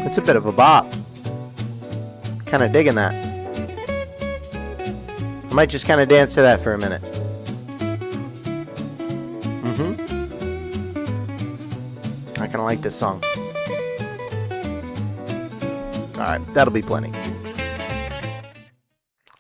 It's a bit of a bop. Kind of digging that. I might just kind of dance to that for a minute. I kind of like this song. Alright, that'll be plenty.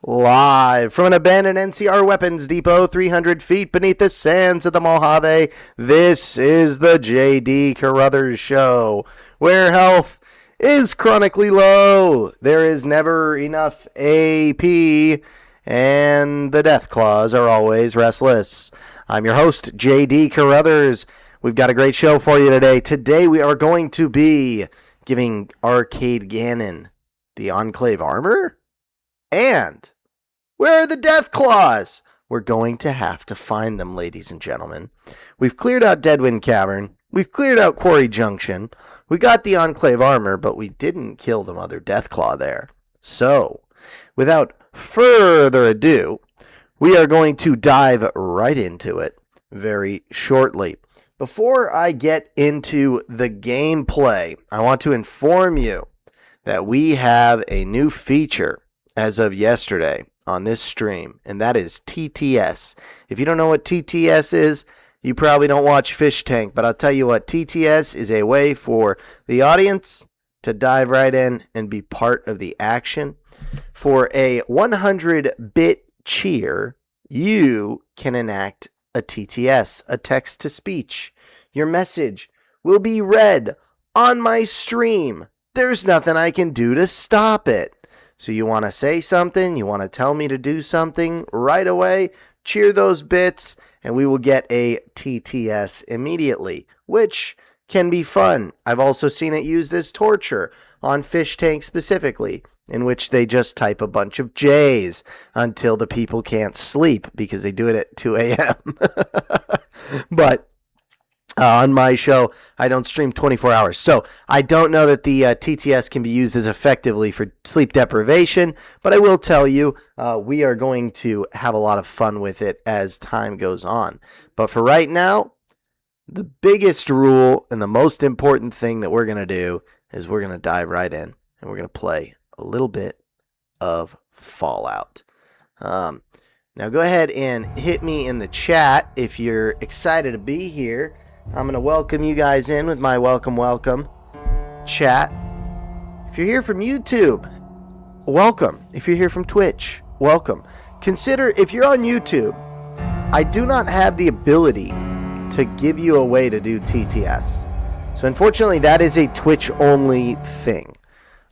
Live from an abandoned NCR weapons depot 300 feet beneath the sands of the Mojave, this is the J.D. Carruthers Show, where health is chronically low. There is never enough AP, and the death claws are always restless. I'm your host, J.D. Carruthers. We've got a great show for you today. Today we are going to be giving Arcade Gannon the Enclave armor, and where are the death claws? We're going to have to find them, ladies and gentlemen. We've cleared out Deadwind Cavern. We've cleared out Quarry Junction. We got the Enclave armor, but we didn't kill the Mother Deathclaw there. So, without further ado, we are going to dive right into it very shortly. Before I get into the gameplay, I want to inform you that we have a new feature as of yesterday on this stream, and that is TTS. If you don't know what TTS is, you probably don't watch Fish Tank, but I'll tell you what, TTS is a way for the audience to dive right in and be part of the action. For a 100-bit cheer, you can enact a TTS, a text-to-speech. Your message will be read on my stream. There's nothing I can do to stop it. So you want to say something, you want to tell me to do something right away, cheer those bits, and we will get a TTS immediately, which can be fun. I've also seen it used as torture on Fish Tank specifically, in which they just type a bunch of J's until the people can't sleep because they do it at 2 a.m. But on my show, I don't stream 24 hours. So I don't know that the TTS can be used as effectively for sleep deprivation, but I will tell you, we are going to have a lot of fun with it as time goes on. But for right now, the biggest rule and the most important thing that we're going to do is we're going to dive right in and we're going to play a little bit of Fallout. Now go ahead and hit me in the chat if you're excited to be here. I'm going to welcome you guys in with my welcome chat. If you're here from YouTube, welcome. If you're here from Twitch, welcome. Consider, if you're on YouTube, I do not have the ability to give you a way to do TTS. So unfortunately, that is a Twitch-only thing.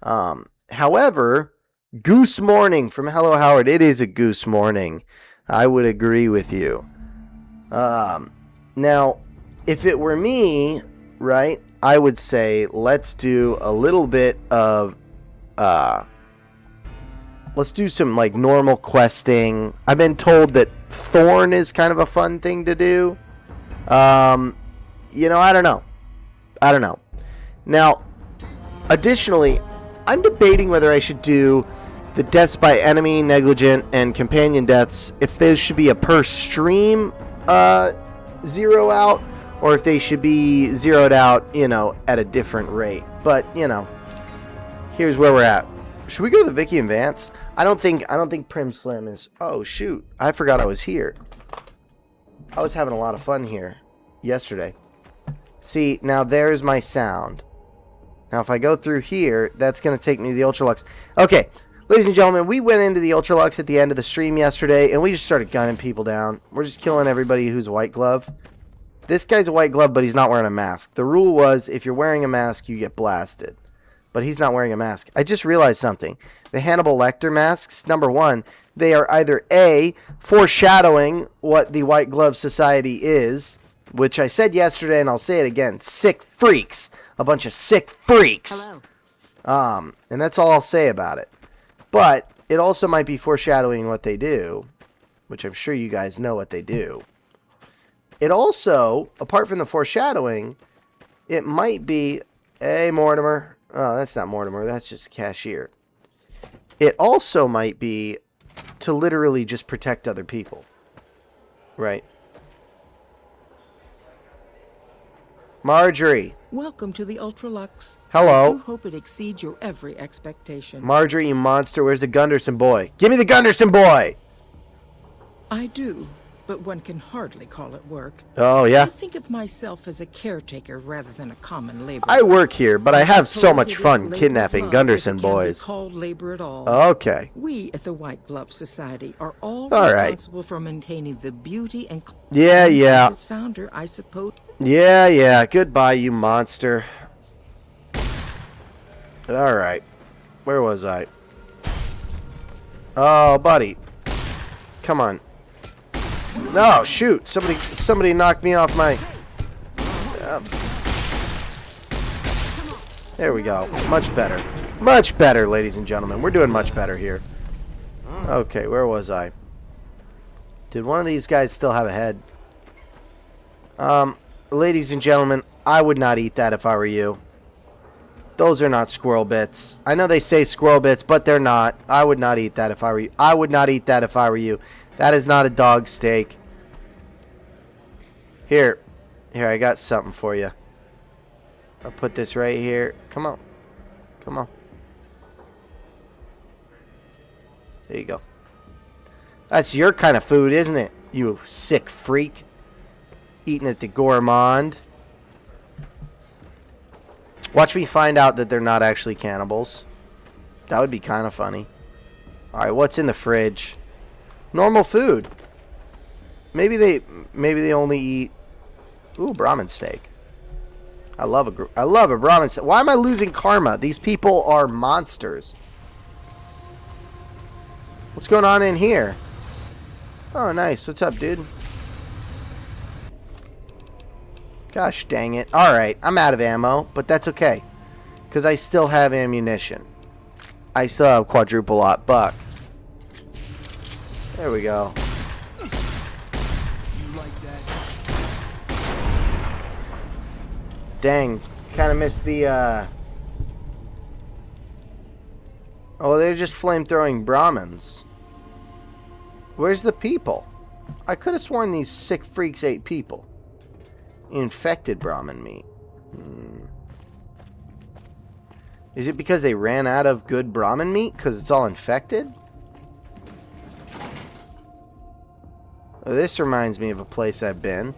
However, Goose Morning from Hello Howard, it is a Goose Morning. I would agree with you. Now, if it were me, right, I would say let's do a little bit of, let's do some like normal questing. I've been told that Thorn is kind of a fun thing to do. You know, I don't know. Now, additionally, I'm debating whether I should do the deaths by enemy, negligent, and companion deaths, if those should be a per stream zero out, or if they should be zeroed out, you know, at a different rate. But, you know, here's where we're at. Should we go to the Vicky and Vance? I don't think Prim Slim is... Oh, shoot. I forgot I was here. I was having a lot of fun here yesterday. See, now there's my sound. Now, if I go through here, that's going to take me to the Ultralux. Okay, ladies and gentlemen, we went into the Ultralux at the end of the stream yesterday, and we just started gunning people down. We're just killing everybody who's white glove. This guy's a white glove, but he's not wearing a mask. The rule was, if you're wearing a mask, you get blasted. But he's not wearing a mask. I just realized something. The Hannibal Lecter masks, number one, they are either A, foreshadowing what the White Glove Society is, which I said yesterday, and I'll say it again, sick freaks. A bunch of sick freaks. Hello. And that's all I'll say about it. But it also might be foreshadowing what they do, which I'm sure you guys know what they do. It also, apart from the foreshadowing, it might be, hey, Mortimer. Oh, that's not Mortimer. That's just cashier. It also might be to literally just protect other people. Right? Marjorie, Welcome to the Ultralux. Hello. I do hope it exceeds your every expectation. Marjorie, you monster. Where's the Gunderson boy? Give me the Gunderson boy! I do, but one can hardly call it work. Oh, yeah? I think of myself as a caretaker rather than a common laborer. I work here, but I have so much fun labor kidnapping of love Gunderson if it can be boys. called labor at all. Okay. We at the White Glove Society are all right. responsible for maintaining the beauty and Yeah. its founder, I suppose. Yeah. Goodbye, you monster. Alright. Where was I? Oh, buddy. Come on. No, shoot. Somebody knocked me off my... There we go. Much better. Much better, ladies and gentlemen. We're doing much better here. Okay, where was I? Did one of these guys still have a head? Ladies and gentlemen, I would not eat that if I were you. Those are not squirrel bits. I know they say squirrel bits, but they're not. I would not eat that if I were you. I would not eat that if I were you. That is not a dog steak. Here, I got something for you. I'll put this right here. Come on. There you go. That's your kind of food, isn't it? You sick freak. Eating at the gourmand. Watch me find out that they're not actually cannibals. That would be kind of funny. Alright, what's in the fridge? Normal food. Maybe they only eat... Ooh, Brahmin steak. I love a Brahmin steak. Why am I losing karma? These people are monsters. What's going on in here? Oh, nice. What's up, dude? Gosh dang it. Alright, I'm out of ammo, but that's okay. Because I still have ammunition. I still have quadruple aught buck. There we go. Dang. Kind of missed the, Oh, they're just flamethrowing Brahmins. Where's the people? I could have sworn these sick freaks ate people. Infected Brahmin meat. Is it because they ran out of good Brahmin meat? Because it's all infected? Oh, this reminds me of a place I've been.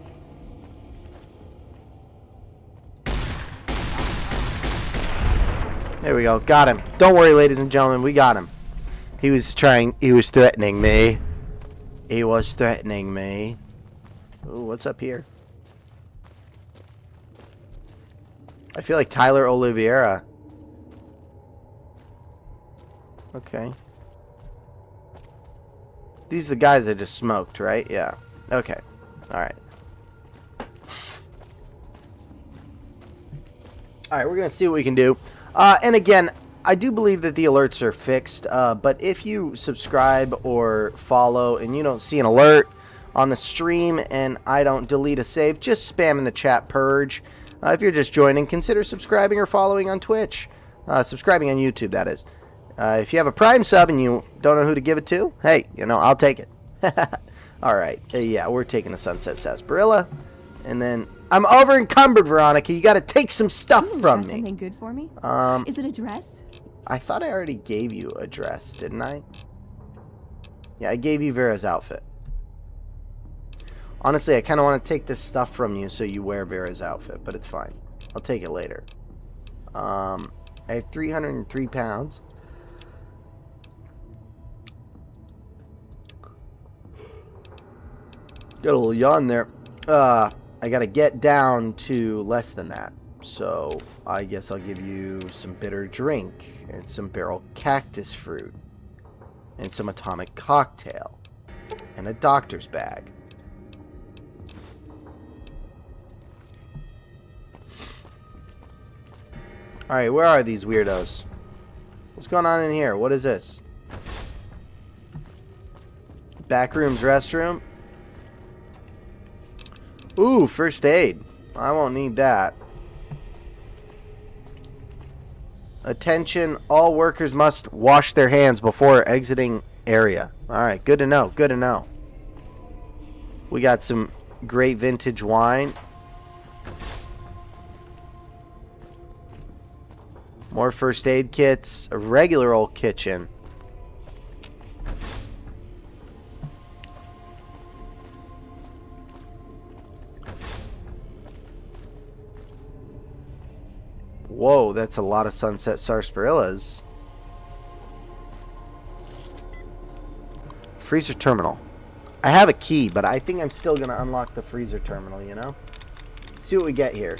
There we go. Got him. Don't worry, ladies and gentlemen. We got him. He was threatening me. He was threatening me. Ooh, what's up here? I feel like Tyler Oliveira. Okay. These are the guys that just smoked, right? Yeah. Okay. Alright. Alright, we're going to see what we can do. And again, I do believe that the alerts are fixed. But if you subscribe or follow and you don't see an alert on the stream and I don't delete a save, just spam in the chat purge. If you're just joining, consider subscribing or following on Twitch. Subscribing on YouTube, that is. If you have a Prime sub and you don't know who to give it to, hey, I'll take it. Alright, yeah, we're taking the Sunset Sarsaparilla. And then, I'm over encumbered, Veronica. You gotta take some stuff from me. Something good for me? Is it a dress? I thought I already gave you a dress, didn't I? Yeah, I gave you Vera's outfit. Honestly, I kind of want to take this stuff from you so you wear Vera's outfit, but it's fine. I'll take it later. I have 303 pounds. Got a little yawn there. I got to get down to less than that. So, I guess I'll give you some bitter drink and some barrel cactus fruit and some atomic cocktail and a doctor's bag. Alright, where are these weirdos? What's going on in here? What is this? Backrooms restroom? Ooh, first aid. I won't need that. Attention, all workers must wash their hands before exiting area. Alright, good to know, good to know. We got some great vintage wine. More first aid kits. A regular old kitchen. Whoa, that's a lot of sunset sarsaparillas. Freezer terminal. I have a key, but I think I'm still going to unlock the freezer terminal, you know? See what we get here.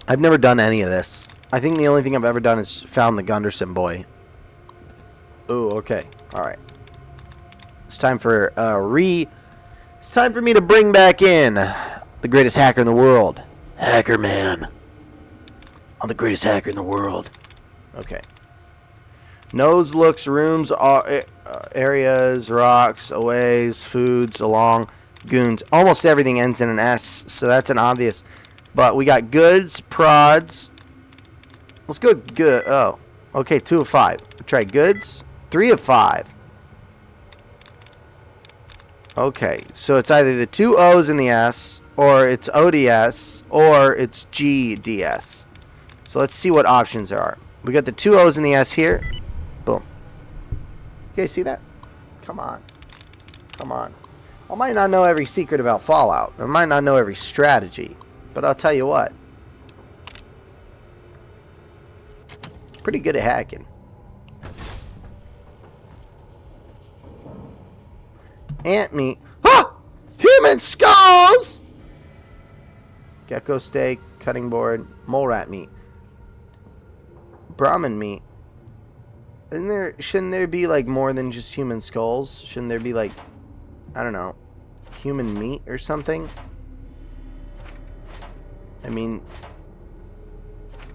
I've never done any of this. I think the only thing I've ever done is found the Gunderson boy. Ooh, okay. Alright. It's time for It's time for me to bring back in the greatest hacker in the world. Hacker Man. I'm the greatest hacker in the world. Okay. Nose, looks, rooms, areas, rocks, aways, foods, along, goons. Almost everything ends in an S, so that's an obvious. But we got goods, prods. Let's go with good. Oh, okay, 2 of 5. Try goods, 3 of 5. Okay, so it's either the 2 O's in the S, or it's ODS, or it's GDS. So let's see what options there are. We got the 2 O's in the S here. Boom. You guys see that? Come on. Come on. I might not know every secret about Fallout. I might not know every strategy. But I'll tell you what. Pretty good at hacking. Ant meat. Ah! Human skulls! Gecko steak, cutting board, mole rat meat. Brahmin meat. Shouldn't there be like more than just human skulls? Shouldn't there be like, I don't know, human meat or something? I mean,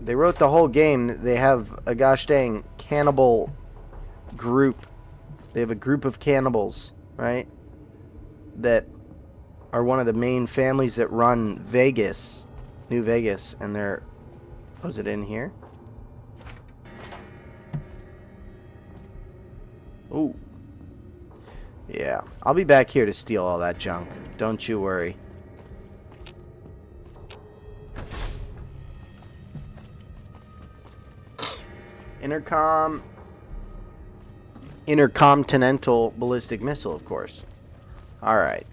they wrote the whole game. They have a gosh dang cannibal group. They have a group of cannibals, right? That are one of the main families that run Vegas, New Vegas, and they're, was it in here? Ooh. Yeah, I'll be back here to steal all that junk. Don't you worry. Intercontinental ballistic missile, of course. Alright.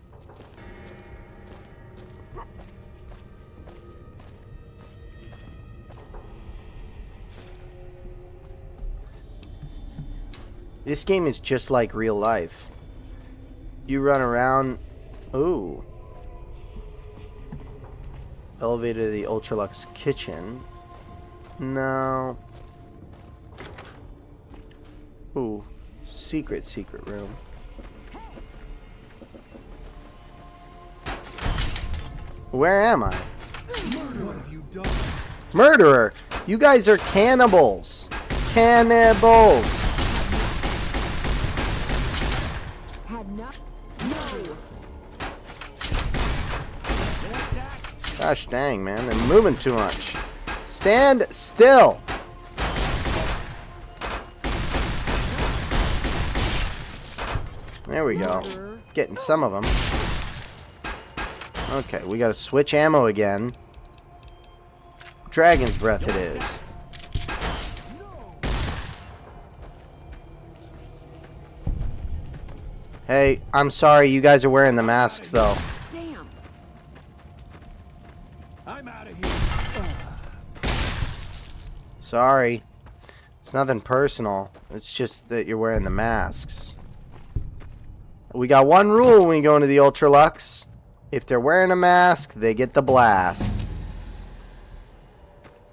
This game is just like real life. You run around. Ooh. Elevator to the Ultralux kitchen. No. Ooh. Secret room. Where am I? What have you done? Murderer! You guys are cannibals! Cannibals! Gosh dang, man. They're moving too much. Stand still! There we go. Getting some of them. Okay, we gotta switch ammo again. Dragon's breath it is. Hey, I'm sorry, you guys are wearing the masks though. Damn. I'm out of here. Sorry. It's nothing personal. It's just that you're wearing the masks. We got one rule when we go into the Ultralux. If they're wearing a mask, they get the blast.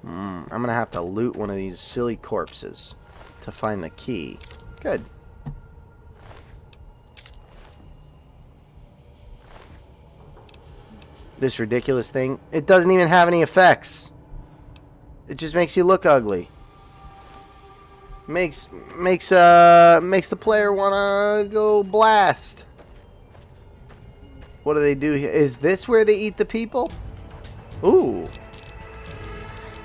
I'm going to have to loot one of these silly corpses to find the key. Good. This ridiculous thing, it doesn't even have any effects. It just makes you look ugly. Makes the player wanna go blast. What do they do here? Is this where they eat the people? Ooh.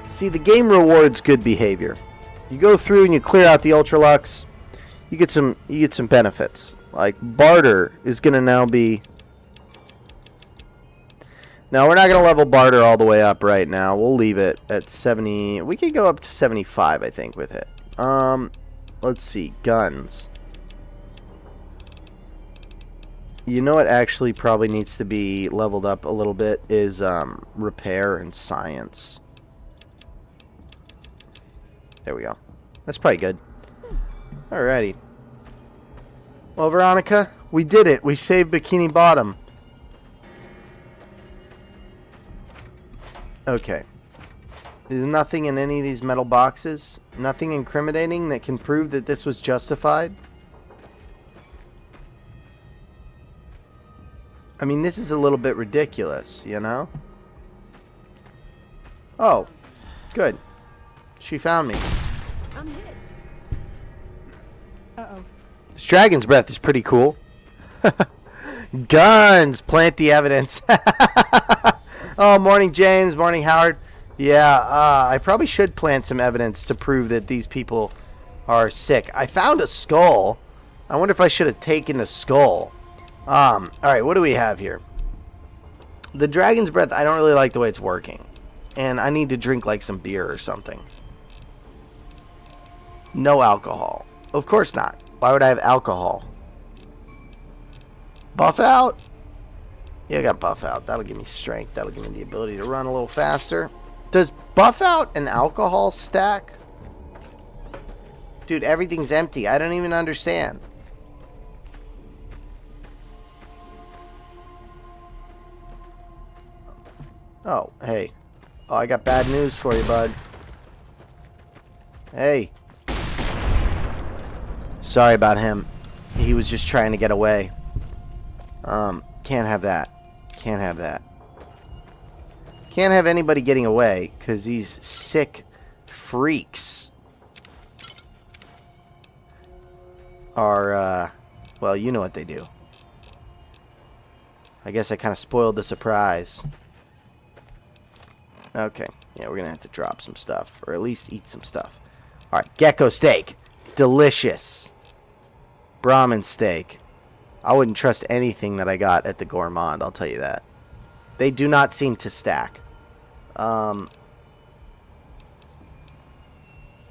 See, the game rewards good behavior. You go through and you clear out the Ultralux. You get some benefits. Like barter is gonna now be No, we're not going to level barter all the way up right now. We'll leave it at 70. We could go up to 75, I think, with it. Let's see. Guns. You know what actually probably needs to be leveled up a little bit is repair and science. There we go. That's probably good. Alrighty. Well, Veronica, we did it. We saved Bikini Bottom. Okay. There's nothing in any of these metal boxes? Nothing incriminating that can prove that this was justified? I mean, this is a little bit ridiculous, you know? Oh. Good. She found me. I'm hit. Uh-oh. This dragon's breath is pretty cool. Guns! Plant the evidence. Oh, morning, James. Morning, Howard. Yeah, I probably should plant some evidence to prove that these people are sick. I found a skull. I wonder if I should have taken the skull. Alright, what do we have here? The dragon's breath, I don't really like the way it's working. And I need to drink like some beer or something. No alcohol. Of course not. Why would I have alcohol? Buff out? Yeah, I got buff out. That'll give me strength. That'll give me the ability to run a little faster. Does buff out and alcohol stack? Dude, everything's empty. I don't even understand. Oh, hey. Oh, I got bad news for you, bud. Hey. Sorry about him. He was just trying to get away. Can't have that. Can't have that. Can't have anybody getting away because these sick freaks are, well, you know what they do. I guess I kind of spoiled the surprise. Okay. Yeah, we're going to have to drop some stuff. Or at least eat some stuff. Alright. Gecko steak. Delicious. Brahmin steak. I wouldn't trust anything that I got at the Gourmand. I'll tell you that. They do not seem to stack.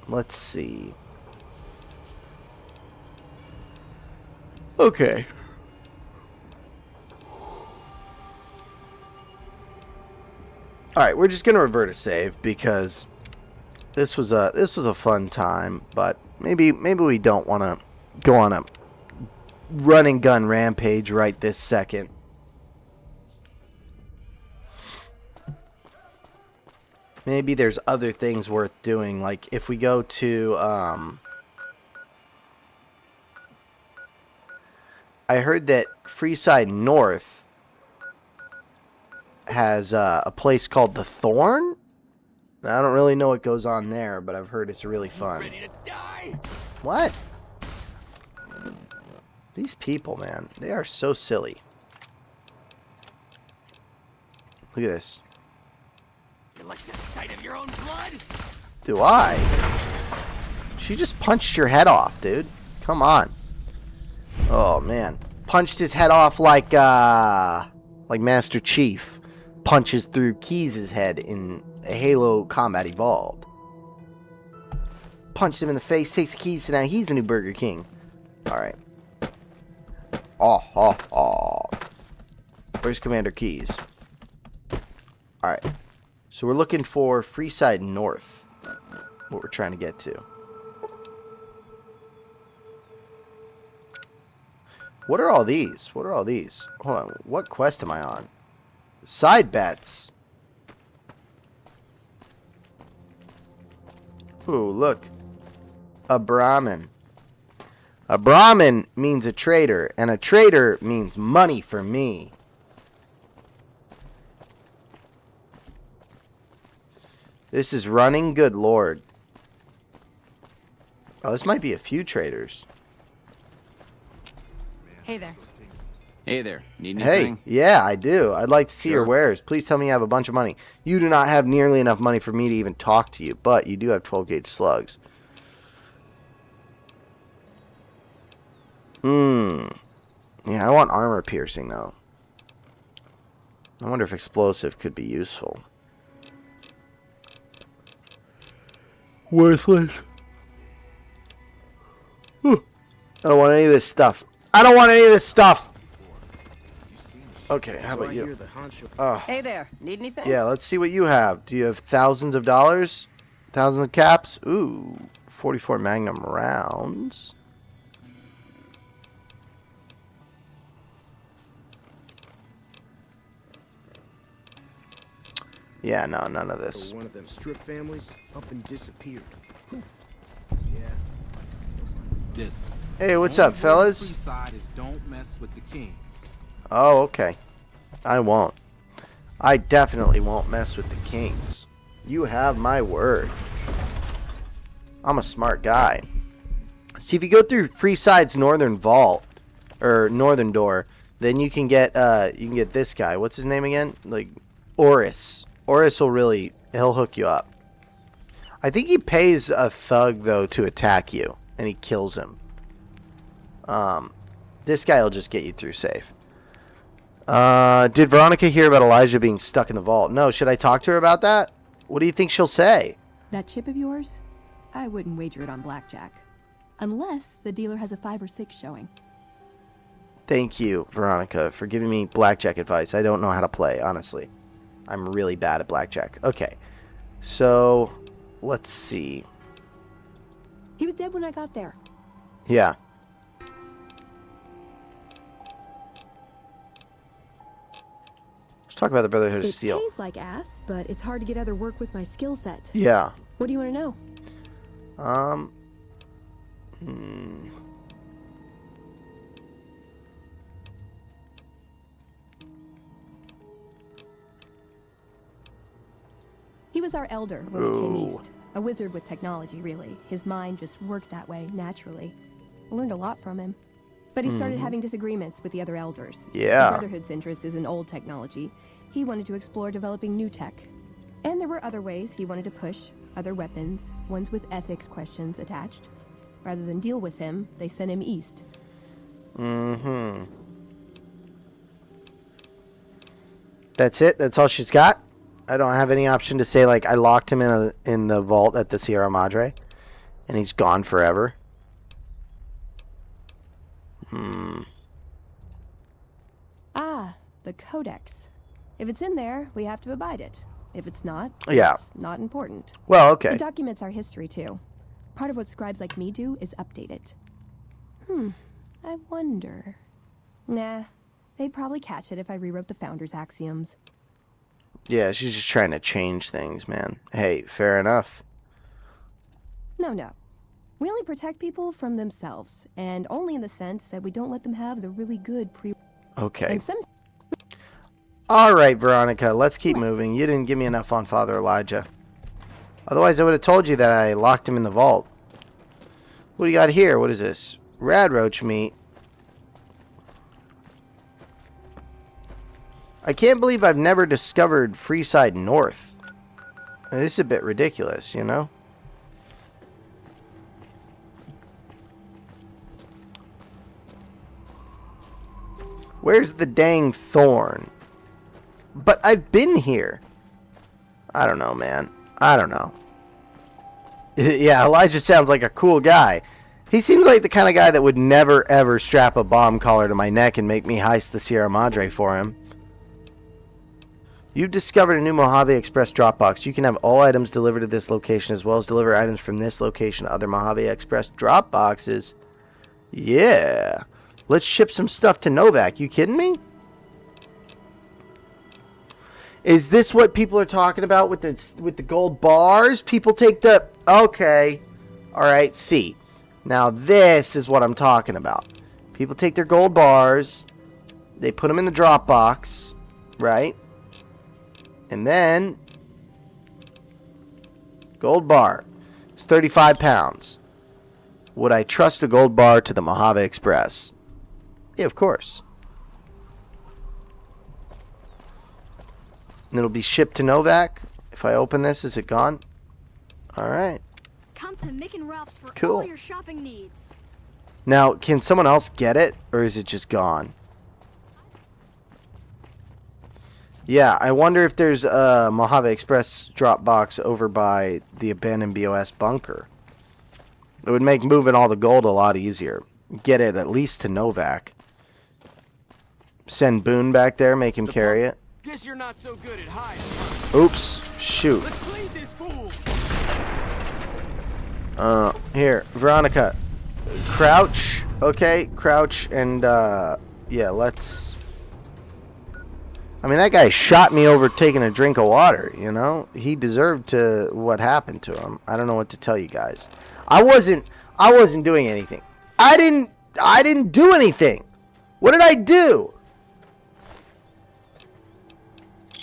Let's see. Okay. Alright, we're just gonna revert a save because this was a fun time, but maybe we don't want to go on a run and gun rampage right this second. Maybe there's other things worth doing, like if we go to I heard that Freeside North has a place called the Thorn. I don't really know what goes on there, but I've heard it's really fun. Ready to die? What? These people, man, they are so silly. Look at this. You like the sight of your own blood? Do I? She just punched your head off, dude. Come on. Oh, man. Punched his head off like Master Chief punches through Keys' head in Halo Combat Evolved. Punched him in the face, takes the keys, so now he's the new Burger King. Alright. Oh. Where's Commander Keys? Alright. So we're looking for Freeside North. What we're trying to get to. What are all these? What are all these? Hold on. What quest am I on? Side bets. Ooh, look. A Brahmin. A Brahmin means a trader, and a trader means money for me. This is running, good lord. Oh, this might be a few traders. Hey there. Hey there. Need Hey, anything? yeah, I do. I'd like to see your Sure. wares. Please tell me you have a bunch of money. You do not have nearly enough money for me to even talk to you, but you do have 12-gauge slugs. Yeah, I want armor piercing, though. I wonder if explosive could be useful. Worthless. I don't want any of this stuff. I don't want any of this stuff. Okay, how about you? Hey there, need anything? Yeah, let's see what you have. Do you have thousands of dollars? Thousands of caps? Ooh, 44 Magnum rounds. Yeah, no, none of this. One of them strip families up and disappeared. Poof. Yeah. This. Hey, what's up, fellas? Free side is don't mess with the kings. Oh, okay. I won't. I definitely won't mess with the kings. You have my word. I'm a smart guy. See, if you go through Freeside's northern vault or northern door, then you can get this guy. What's his name again? Like Oris. Oris will he'll hook you up. I think he pays a thug though to attack you, and he kills him. This guy will just get you through safe. Did Veronica hear about Elijah being stuck in the vault? No. Should I talk to her about that? What do you think she'll say? That chip of yours? I wouldn't wager it on blackjack. Unless the dealer has a 5 or 6 showing. Thank you, Veronica, for giving me blackjack advice. I don't know how to play, honestly. I'm really bad at blackjack. Okay. So, let's see. He was dead when I got there. Yeah. Let's talk about the Brotherhood of It Steel. pays like ass, but it's hard to get other work with my skill set. Yeah. What do you want to know? He was our elder when we came east. A wizard with technology, really. His mind just worked that way, naturally. I learned a lot from him. But he started having disagreements with the other elders. Yeah. The Brotherhood's interest is in old technology. He wanted to explore developing new tech. And there were other ways he wanted to push, other weapons, ones with ethics questions attached. Rather than deal with him, they sent him east. That's it? That's all she's got? I don't have any option to say, like, I locked him in the vault at the Sierra Madre, and he's gone forever. Ah, the Codex. If it's in there, we have to abide it. If it's not, Yeah. it's not important. Well, okay. It documents our history, too. Part of what scribes like me do is update it. I wonder... Nah, they'd probably catch it if I rewrote the Founder's axioms. Yeah, she's just trying to change things, man. Hey, fair enough. No. We only protect people from themselves, and only in the sense that we don't let them have the really good Okay. And some... All right, Veronica, let's keep moving. You didn't give me enough on Father Elijah. Otherwise, I would have told you that I locked him in the vault. What do you got here? What is this? Radroach meat. I can't believe I've never discovered Freeside North. This is a bit ridiculous, you know? Where's the dang thorn? But I've been here. I don't know, man. I don't know. Yeah, Elijah sounds like a cool guy. He seems like the kind of guy that would never, ever strap a bomb collar to my neck and make me heist the Sierra Madre for him. You've discovered a new Mojave Express Dropbox. You can have all items delivered to this location as well as deliver items from this location to other Mojave Express Dropboxes. Yeah. Let's ship some stuff to Novak. You kidding me? Is this what people are talking about with the gold bars? People take the... Okay. Alright, see. Now this is what I'm talking about. People take their gold bars. They put them in the Dropbox. Right? And then... Gold bar. It's 35 pounds. Would I trust a gold bar to the Mojave Express? Yeah, of course. And it'll be shipped to Novak. If I open this, is it gone? Alright. Come to Mick and Ralph's for Cool. all your shopping needs. Now, can someone else get it? Or is it just gone? Yeah, I wonder if there's a Mojave Express drop box over by the abandoned BOS bunker. It would make moving all the gold a lot easier. Get it at least to Novak. Send Boone back there, make him carry it. Guess you're not so good at hiding. Oops, shoot. Let's clean this fool. Here, Veronica. Crouch, okay? Crouch and, yeah, let's... I mean, that guy shot me over taking a drink of water, you know? He deserved to what happened to him. I don't know what to tell you guys. I wasn't doing anything. I didn't do anything. What did I do?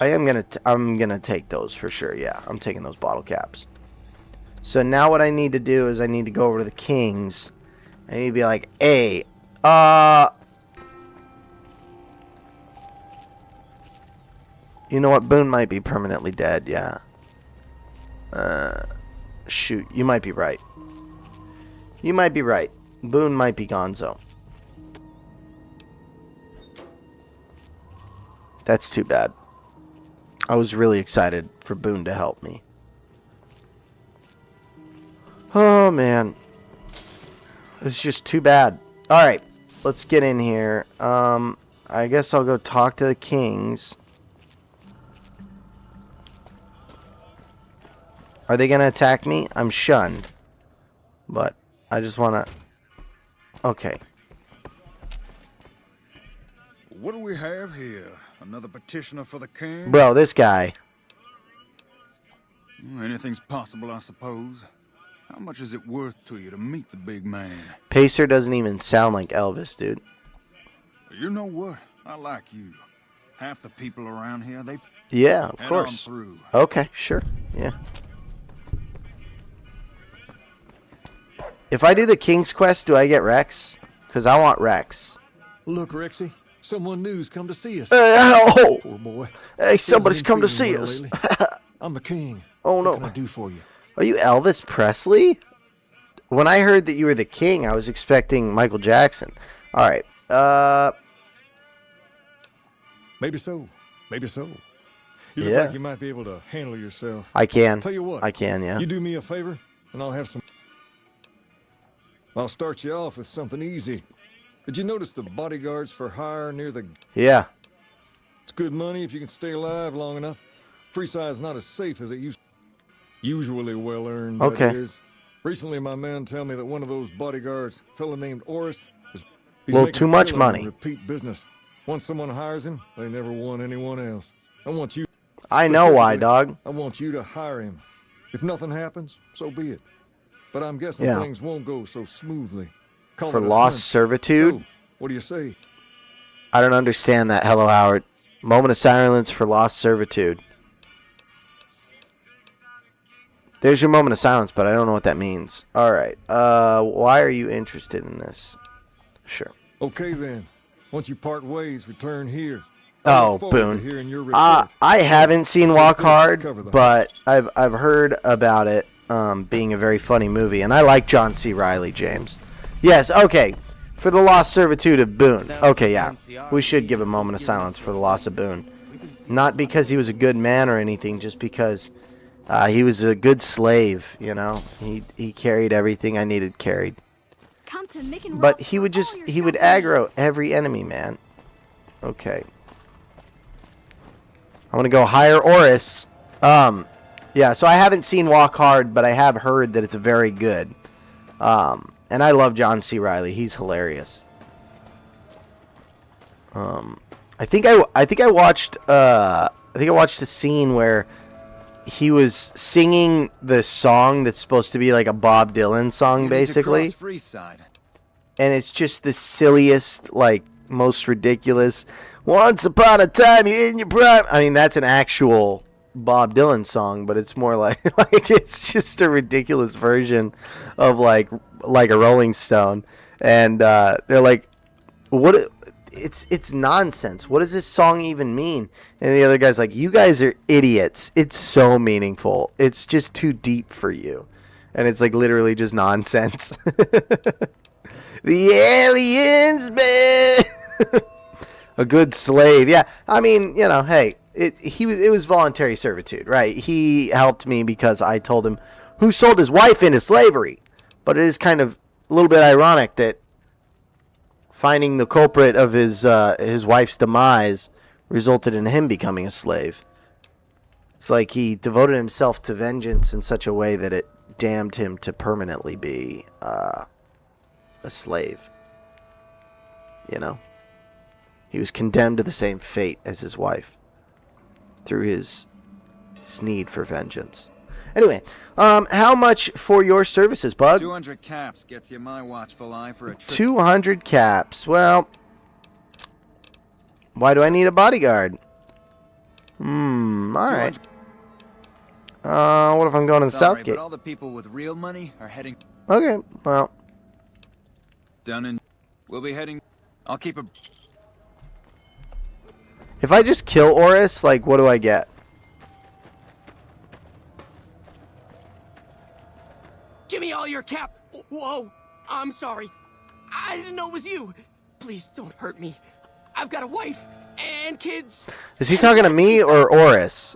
I'm gonna take those for sure. Yeah, I'm taking those bottle caps. So now what I need to do is I need to go over to the Kings. I need to be like, hey, you know what? Boone might be permanently dead, yeah. Shoot, you might be right. You might be right. Boone might be gonzo. That's too bad. I was really excited for Boone to help me. Oh, man. It's just too bad. Alright, let's get in here. I guess I'll go talk to the Kings. Are they going to attack me? I'm shunned. But I just want to... Okay. What do we have here? Another petitioner for the king? Bro, this guy. Anything's possible, I suppose. How much is it worth to you to meet the big man? Pacer doesn't even sound like Elvis, dude. You know what? I like you. Half the people around here, they... Yeah, of head course. on through. Okay, sure. Yeah. If I do the King's Quest, do I get Rex? Because I want Rex. Look, Rexy, someone new's come to see us. Oh! Poor boy. Hey, somebody's come to see us. I'm the king. Oh, no. What can I do for you? Are you Elvis Presley? When I heard that you were the king, I was expecting Michael Jackson. All right. Maybe so. Maybe so. You look like you might be able to handle yourself. I can. Tell you what. I can, yeah. You do me a favor, and I'll have some... I'll start you off with something easy. Did you notice the bodyguards for hire near the... Yeah. It's good money if you can stay alive long enough. Freeside's not as safe as it used to. Usually well earned, okay. That is. Recently, my man tell me that one of those bodyguards, a fellow named Oris, he's well, too much money. Repeat business. Once someone hires him, they never want anyone else. I want you. I know why, dog. I want you to hire him. If nothing happens, so be it. But I'm guessing things won't go so smoothly. For lost servitude? So, what do you say? I don't understand that. Hello, Howard. Moment of silence for lost servitude. There's your moment of silence, but I don't know what that means. All right. Why are you interested in this? Sure. Okay, then. Once you part ways, return here. Oh, Boone. I haven't seen Walk Hard, but I've heard about it being a very funny movie, and I like John C. Reilly, James. Yes, okay. For the lost servitude of Boone. Okay, yeah. We should give a moment of silence for the loss of Boone. Not because he was a good man or anything, just because he was a good slave, you know. He carried everything I needed carried. But he would aggro every enemy, man. Okay. I want to go hire Oris. Yeah, so I haven't seen Walk Hard, but I have heard that it's very good. And I love John C. Reilly. He's hilarious. I think I watched a scene where he was singing the song that's supposed to be like a Bob Dylan song, basically. And it's just the silliest, like, most ridiculous. Once upon a time, you're in your prime. I mean, that's an actual Bob Dylan song, but it's more like it's just a ridiculous version of like a Rolling Stone. And they're like, what? It's nonsense. What does this song even mean? And the other guy's like, you guys are idiots. It's so meaningful. It's just too deep for you. And it's like literally just nonsense. The aliens, man. A good slave. Yeah. I mean, you know, hey, it was voluntary servitude, right? He helped me because I told him who sold his wife into slavery. But it is kind of a little bit ironic that finding the culprit of his wife's demise resulted in him becoming a slave. It's like he devoted himself to vengeance in such a way that it damned him to permanently be a slave. You know? He was condemned to the same fate as his wife through his need for vengeance. Anyway, how much for your services, Bug? 200 caps gets you my watchful eye for a trip. 200 caps. Well, why do I need a bodyguard? All right. What if I'm going to the Southgate? But all the people with real money are heading. Okay, well. Done and we'll be heading. I'll keep a. If I just kill Oris, like, what do I get? Give me all your cap. Whoa, I'm sorry. I didn't know it was you. Please don't hurt me. I've got a wife and kids. Is he talking to me or Oris?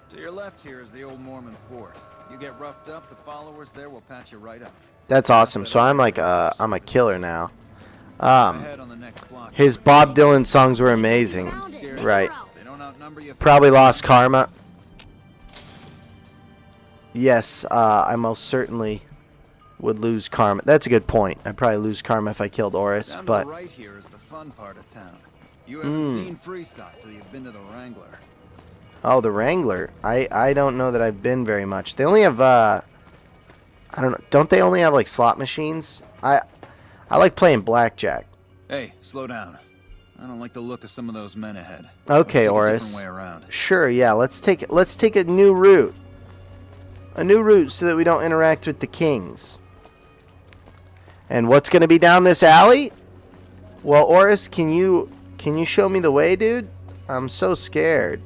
To your left here is the old Mormon fort. You get roughed up, the followers there will patch you right up. That's awesome. So I'm like I'm a killer now. Ahead on the next block. His Bob Dylan songs were amazing. Right. They don't outnumber you. Probably lost karma. Yes, I most certainly would lose karma. That's a good point. I'd probably lose karma if I killed Oris, Down but to the right here is the fun part of town. You haven't seen Freeside till you've been to the Wrangler. oh, the Wrangler. I don't know that I've been very much. They only have I don't know. Don't they only have like slot machines? I like playing blackjack. Hey, slow down. I don't like the look of some of those men ahead. Okay, Let's take Oris. A different way around. Sure, yeah. Let's take a new route. A new route so that we don't interact with the kings. And what's going to be down this alley? Well, Oris, can you show me the way, dude? I'm so scared.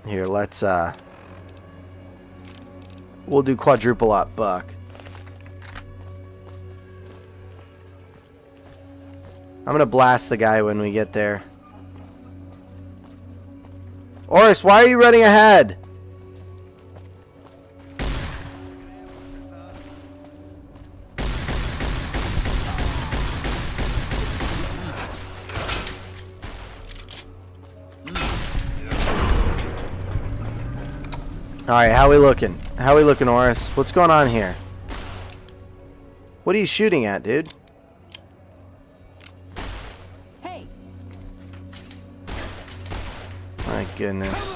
Here, let's we'll do quadruple up, Buck. I'm gonna blast the guy when we get there. Oris, why are you running ahead? Alright, how we looking? How we looking, Oris? What's going on here? What are you shooting at, dude? Hey. My goodness.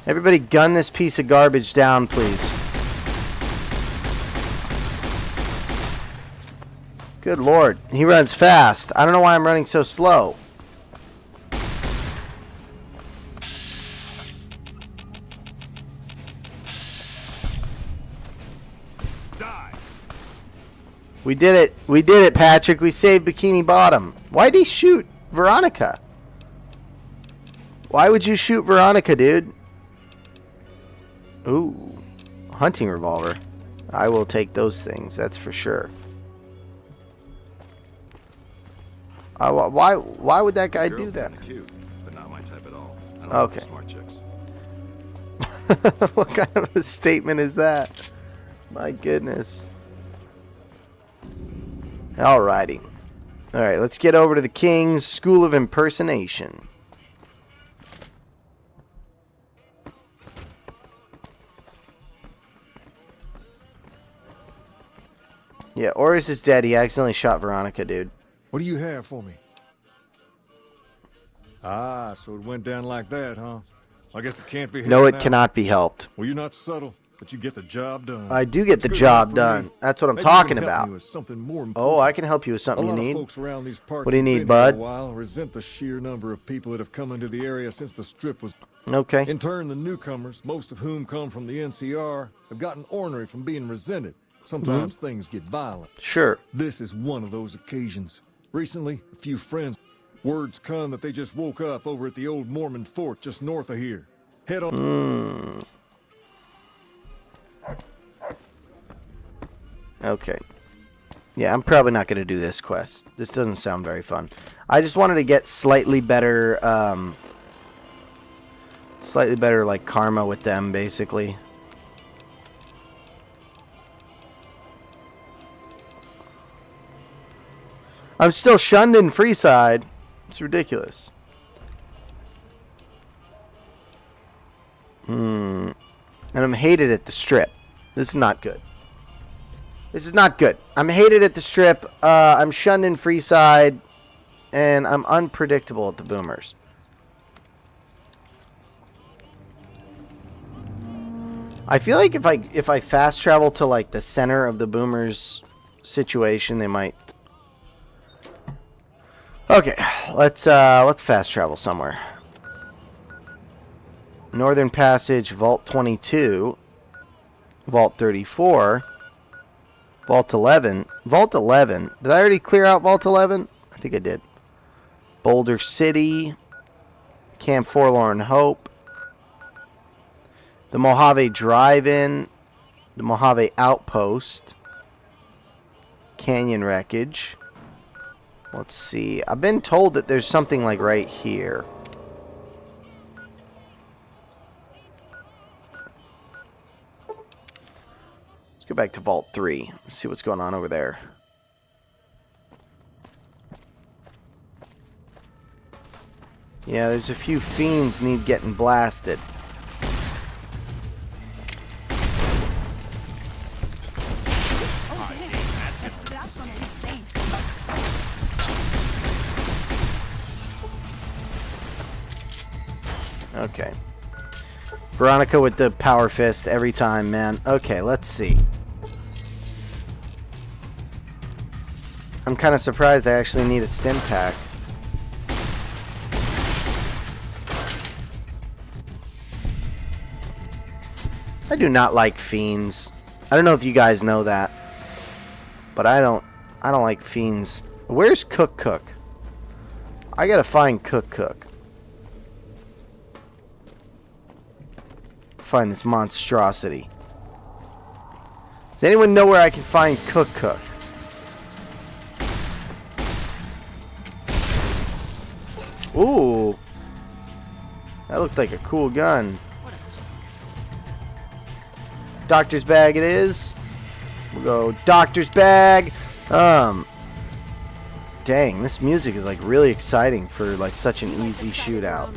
Everybody gun this piece of garbage down, please. Good lord. He runs fast. I don't know why I'm running so slow. Die. We did it. We did it, Patrick. We saved Bikini Bottom. Why'd he shoot Veronica? Why would you shoot Veronica, dude? Ooh. Hunting revolver. I will take those things, that's for sure. Why would that guy do that? Cute, but not my type at all. I don't Okay. like smart chicks. What kind of a statement is that? My goodness. Alrighty. Alright, let's get over to the King's School of Impersonation. Yeah, Oris is dead. He accidentally shot Veronica, dude. What do you have for me? Ah, so it went down like that, huh? I guess it can't be helped No, it now. cannot be helped. Well, you're not subtle, but you get the job done. I do get the That's good job enough for done. me. That's what I'm Maybe you talking can help about. me with something more Oh, important. I can help you with A something you lot need. of folks around these parts What do you have need, been bud? here a while resent the sheer number of people that have come into the area since the strip was. Okay. In turn, the newcomers, most of whom come from the NCR, have gotten ornery from being resented. Sometimes things get violent. Sure. This is one of those occasions. Recently, a few friends. Word's come that they just woke up over at the old Mormon fort just north of here. Head on. Okay. Yeah, I'm probably not going to do this quest. This doesn't sound very fun. I just wanted to get slightly better, like, karma with them, basically. I'm still shunned in Freeside. It's ridiculous. And I'm hated at the Strip. This is not good. This is not good. I'm hated at the Strip. I'm shunned in Freeside. And I'm unpredictable at the Boomers. I feel like if I fast travel to like the center of the Boomers situation, they might. Okay, let's fast travel somewhere. Northern Passage, Vault 22, Vault 34, Vault 11. Vault 11. Did I already clear out Vault 11? I think I did. Boulder City, Camp Forlorn Hope, the Mojave Drive-In, the Mojave Outpost, Canyon Wreckage. Let's see. I've been told that there's something like right here. Let's go back to Vault 3. See what's going on over there. Yeah, there's a few fiends need getting blasted. Okay. Veronica with the power fist every time, man. Okay, let's see. I'm kind of surprised I actually need a stim pack. I do not like fiends. I don't know if you guys know that, but I don't like fiends. Where's Cook? I gotta find Cook. Find this monstrosity. Does anyone know where I can find Cook? Ooh, that looked like a cool gun. Doctor's bag it is. We'll go doctor's bag. Dang, this music is like really exciting for like such an easy shootout.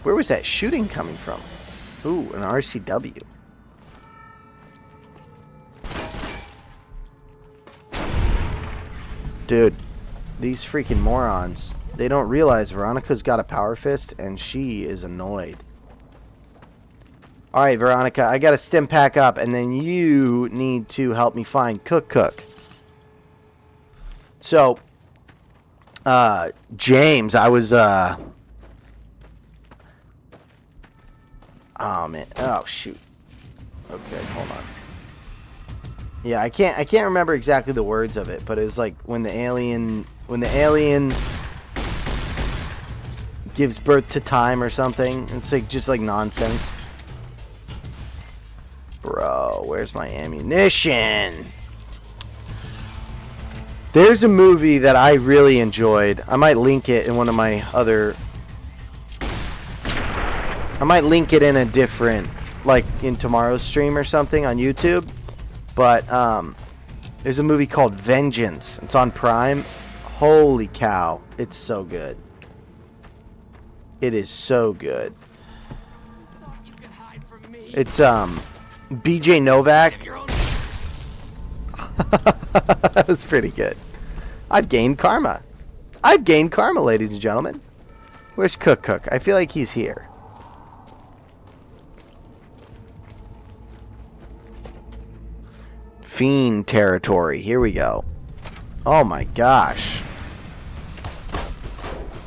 Where was that shooting coming from? Ooh, an RCW. Dude, these freaking morons. They don't realize Veronica's got a power fist and she is annoyed. Alright, Veronica, I gotta stim pack up and then you need to help me find Cook. So, James, I was, oh man, oh shoot. Okay, hold on. Yeah, I can't remember exactly the words of it, but it was like when the alien gives birth to time or something. It's like just like nonsense. Bro, where's my ammunition? There's a movie that I really enjoyed. I might link it in one of my other... I might link it in a different, like in tomorrow's stream or something on YouTube. But there's a movie called Vengeance. It's on Prime. Holy cow. It's so good. It is so good. It's BJ Novak. That's pretty good. I've gained karma. Ladies and gentlemen. Where's Cook? I feel like he's here. Fiend territory. Here we go. Oh my gosh.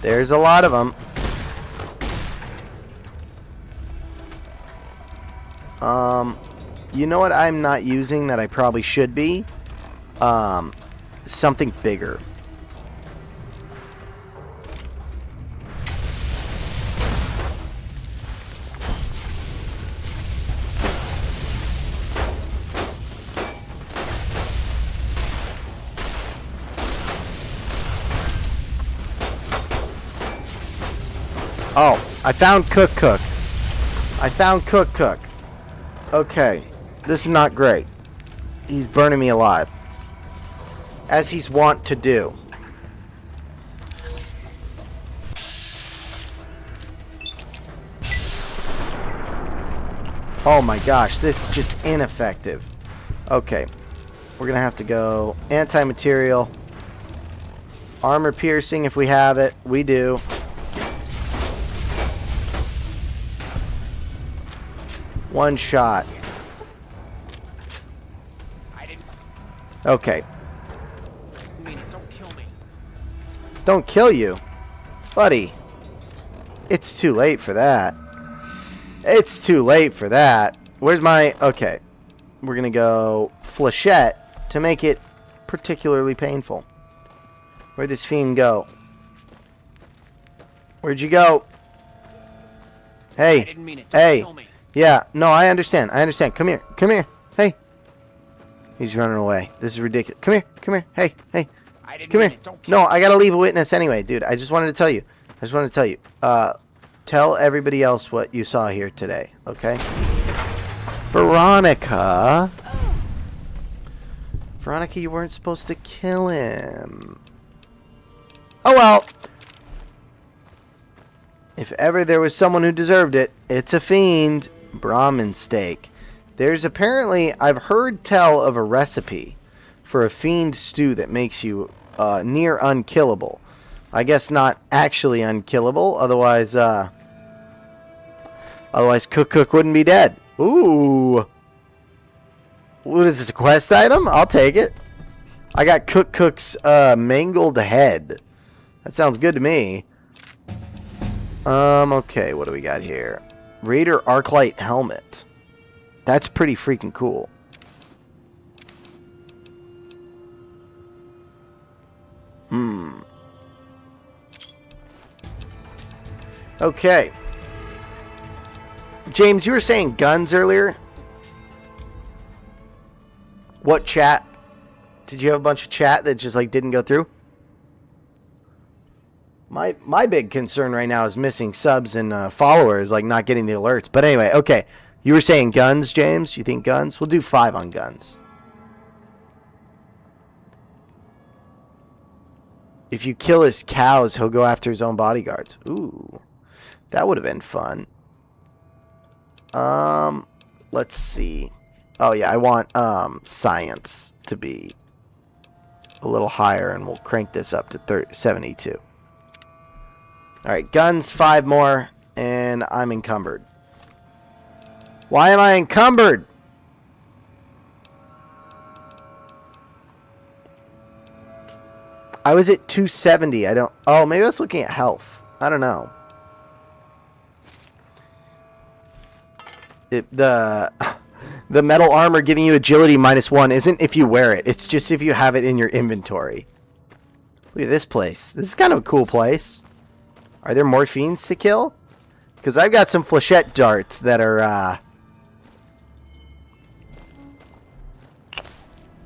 There's a lot of them. You know what I'm not using that I probably should be? Something bigger. Oh, I found Cook. I found Cook. Okay, this is not great. He's burning me alive, as he's wont to do. Oh my gosh, this is just ineffective. Okay, we're gonna have to go anti-material, armor piercing if we have it. We do. One shot. Okay. Don't kill me. Don't kill you? Buddy. It's too late for that. It's too late for that. Where's my... Okay. We're gonna go flechette to make it particularly painful. Where'd this fiend go? Where'd you go? Hey. I didn't mean it. Don't Hey. kill me. Yeah, no, I understand. Come here. Hey. He's running away. This is ridiculous. Come here. Hey. I didn't Come mean here. it. Don't kill No, I gotta leave a witness anyway, dude. I just wanted to tell you. Tell everybody else what you saw here today, okay? Veronica, you weren't supposed to kill him. Oh well. If ever there was someone who deserved it, it's a fiend. Brahmin steak. There's apparently, I've heard tell of a recipe for a fiend stew that makes you near unkillable. I guess not actually unkillable, otherwise Cook wouldn't be dead. Ooh. What is this, a quest item? I'll take it. I got Cook's mangled head. That sounds good to me. Okay, what do we got here? Raider Arclight helmet. That's pretty freaking cool. Okay. James, you were saying guns earlier. What chat? Did you have a bunch of chat that just like didn't go through? My big concern right now is missing subs and followers, like not getting the alerts. But anyway, okay. You were saying guns, James? You think guns? We'll do 5 on guns. If you kill his cows, he'll go after his own bodyguards. Ooh. That would have been fun. Let's see. Oh yeah, I want science to be a little higher, and we'll crank this up to 72. Alright, guns, 5 more, and I'm encumbered. Why am I encumbered? I was at 270. Oh, maybe I was looking at health. I don't know. The metal armor giving you agility -1 isn't if you wear it. It's just if you have it in your inventory. Look at this place. This is kind of a cool place. Are there more fiends to kill? Because I've got some flechette darts that are,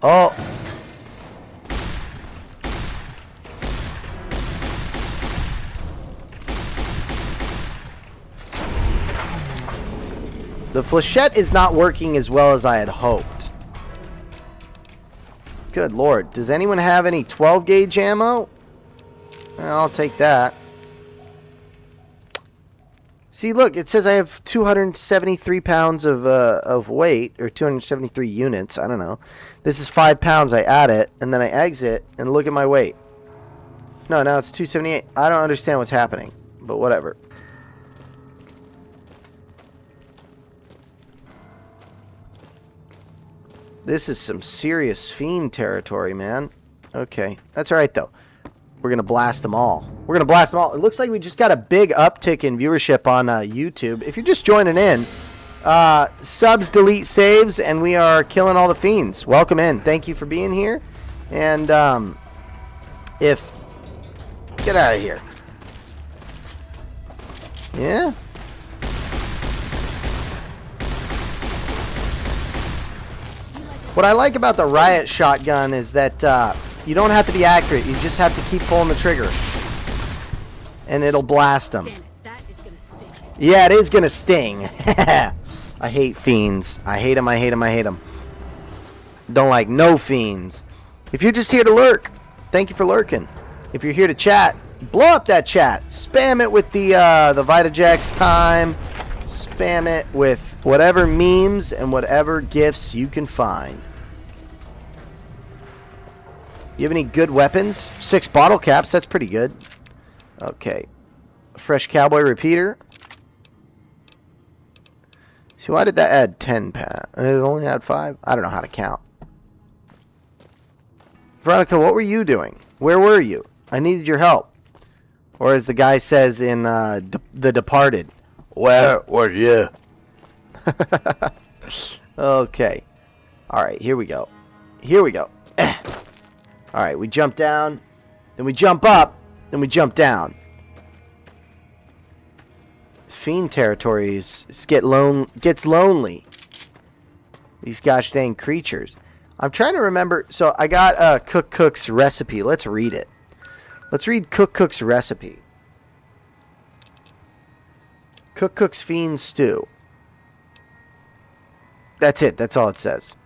Oh. The flechette is not working as well as I had hoped. Good lord. Does anyone have any 12 gauge ammo? I'll take that. See, look, it says I have 273 pounds of weight, or 273 units, I don't know. This is 5 pounds, I add it, and then I exit, and look at my weight. No, now it's 278. I don't understand what's happening, but whatever. This is some serious fiend territory, man. Okay, that's alright, though. We're going to blast them all. It looks like we just got a big uptick in viewership on YouTube. If you're just joining in, Subs, delete saves, and we are killing all the fiends. Welcome in. Thank you for being here. And get out of here. Yeah. What I like about the riot shotgun is that you don't have to be accurate. You just have to keep pulling the trigger, and it'll blast them. Damn it, that is gonna sting. Yeah, it is gonna sting. I hate fiends. I hate them. I hate them. I hate them. Don't like no fiends. If you're just here to lurk, thank you for lurking. If you're here to chat, blow up that chat. Spam it with the Vitajax time. Spam it with whatever memes and whatever gifts you can find. You have any good weapons? 6 bottle caps. That's pretty good. Okay. Fresh cowboy repeater. So why did that add 10 pat? It only had 5? I don't know how to count. Veronica, what were you doing? Where were you? I needed your help. Or as the guy says in The Departed, where were you? Okay. Alright, here we go. Here we go. Alright, we jump down. Then we jump up. Then we jump down. Fiend territories gets lonely. These gosh dang creatures. I'm trying to remember. So I got Cook's recipe. Let's read it. Let's read Cook's recipe. Cook's fiend stew. That's it. That's all it says.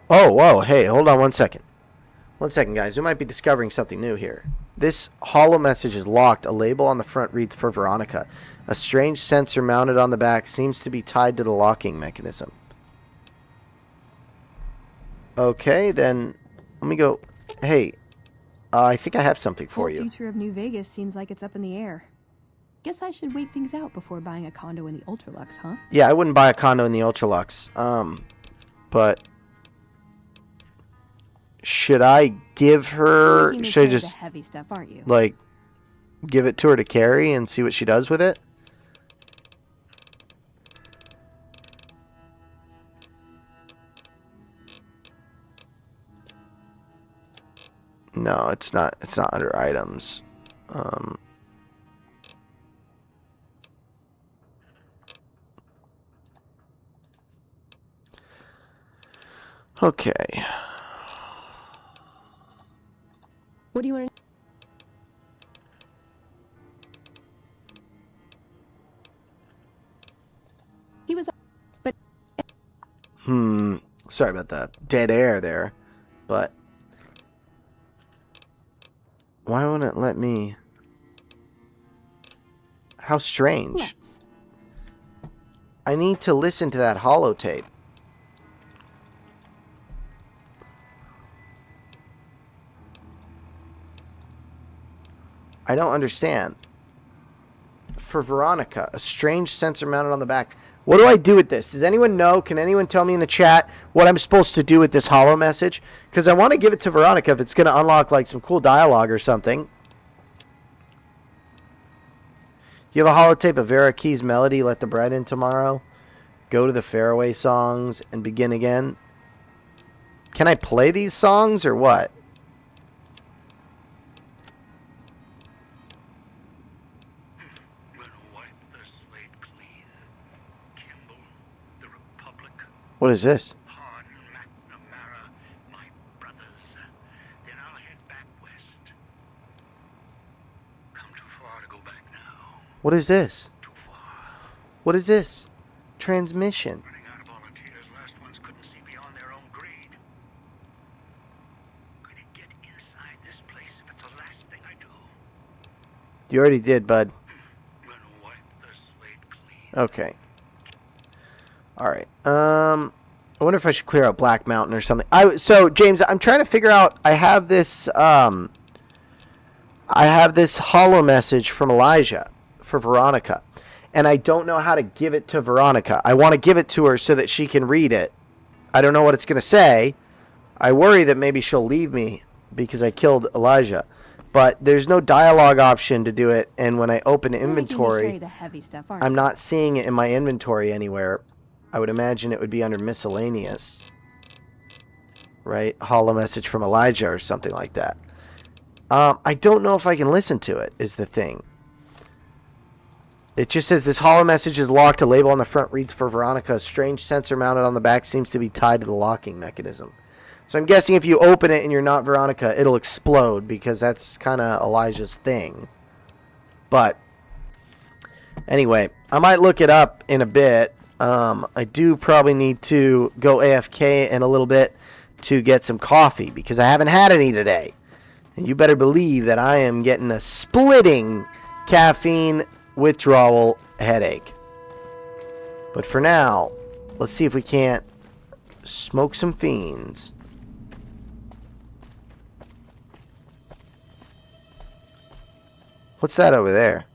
Oh, whoa. Hey, hold on 1 second. 1 second, guys. We might be discovering something new here. This hollow message is locked. A label on the front reads for Veronica. A strange sensor mounted on the back seems to be tied to the locking mechanism. Okay, then let me go. Hey, I think I have something for you. The future of New Vegas seems like it's up in the air. Guess I should wait things out before buying a condo in the Ultralux, huh? Yeah, I wouldn't buy a condo in the Ultralux. But should I give her? Should I just the heavy stuff, aren't you? like give it to her to carry and see what she does with it? No, it's not. It's not under items. Okay. What do you want to... He was... But... Sorry about that. Dead air there. But... why won't it let me... How strange. Let's. I need to listen to that holotape. I don't understand. For Veronica, a strange sensor mounted on the back. What do I do with this? Does anyone know? Can anyone tell me in the chat what I'm supposed to do with this holo message? Because I want to give it to Veronica if it's going to unlock like some cool dialogue or something. You have a holotape of Vera Key's melody, Let the Bread In Tomorrow. Go to the Faraway songs and begin again. Can I play these songs or what? What is this? What is this? What is this? Transmission. You already did, bud. Okay. Alright. I wonder if I should clear out Black Mountain or something. So, James, I'm trying to figure out... I have this holo message from Elijah for Veronica. And I don't know how to give it to Veronica. I want to give it to her so that she can read it. I don't know what it's going to say. I worry that maybe she'll leave me because I killed Elijah. But there's no dialogue option to do it, and when I open You're making me inventory, carry the heavy stuff, aren't I'm you? not seeing it in my inventory anywhere. I would imagine it would be under miscellaneous. Right? Hollow message from Elijah or something like that. I don't know if I can listen to it, is the thing. It just says this hollow message is locked. A label on the front reads for Veronica. A strange sensor mounted on the back seems to be tied to the locking mechanism. So I'm guessing if you open it and you're not Veronica, it'll explode because that's kind of Elijah's thing. But anyway, I might look it up in a bit. I do probably need to go AFK in a little bit to get some coffee because I haven't had any today. And you better believe that I am getting a splitting caffeine withdrawal headache. But for now, let's see if we can't smoke some fiends. What's that over there?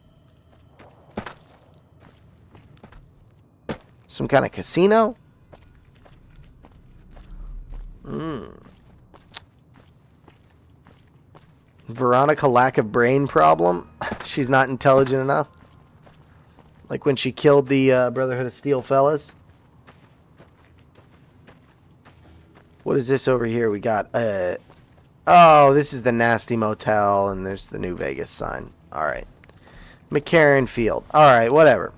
Some kind of casino? Veronica lack of brain problem? She's not intelligent enough? Like when she killed the Brotherhood of Steel fellas? What is this over here? We got, oh, this is the Nasty Motel, and there's the New Vegas sign. Alright. McCarran Field. Alright, whatever.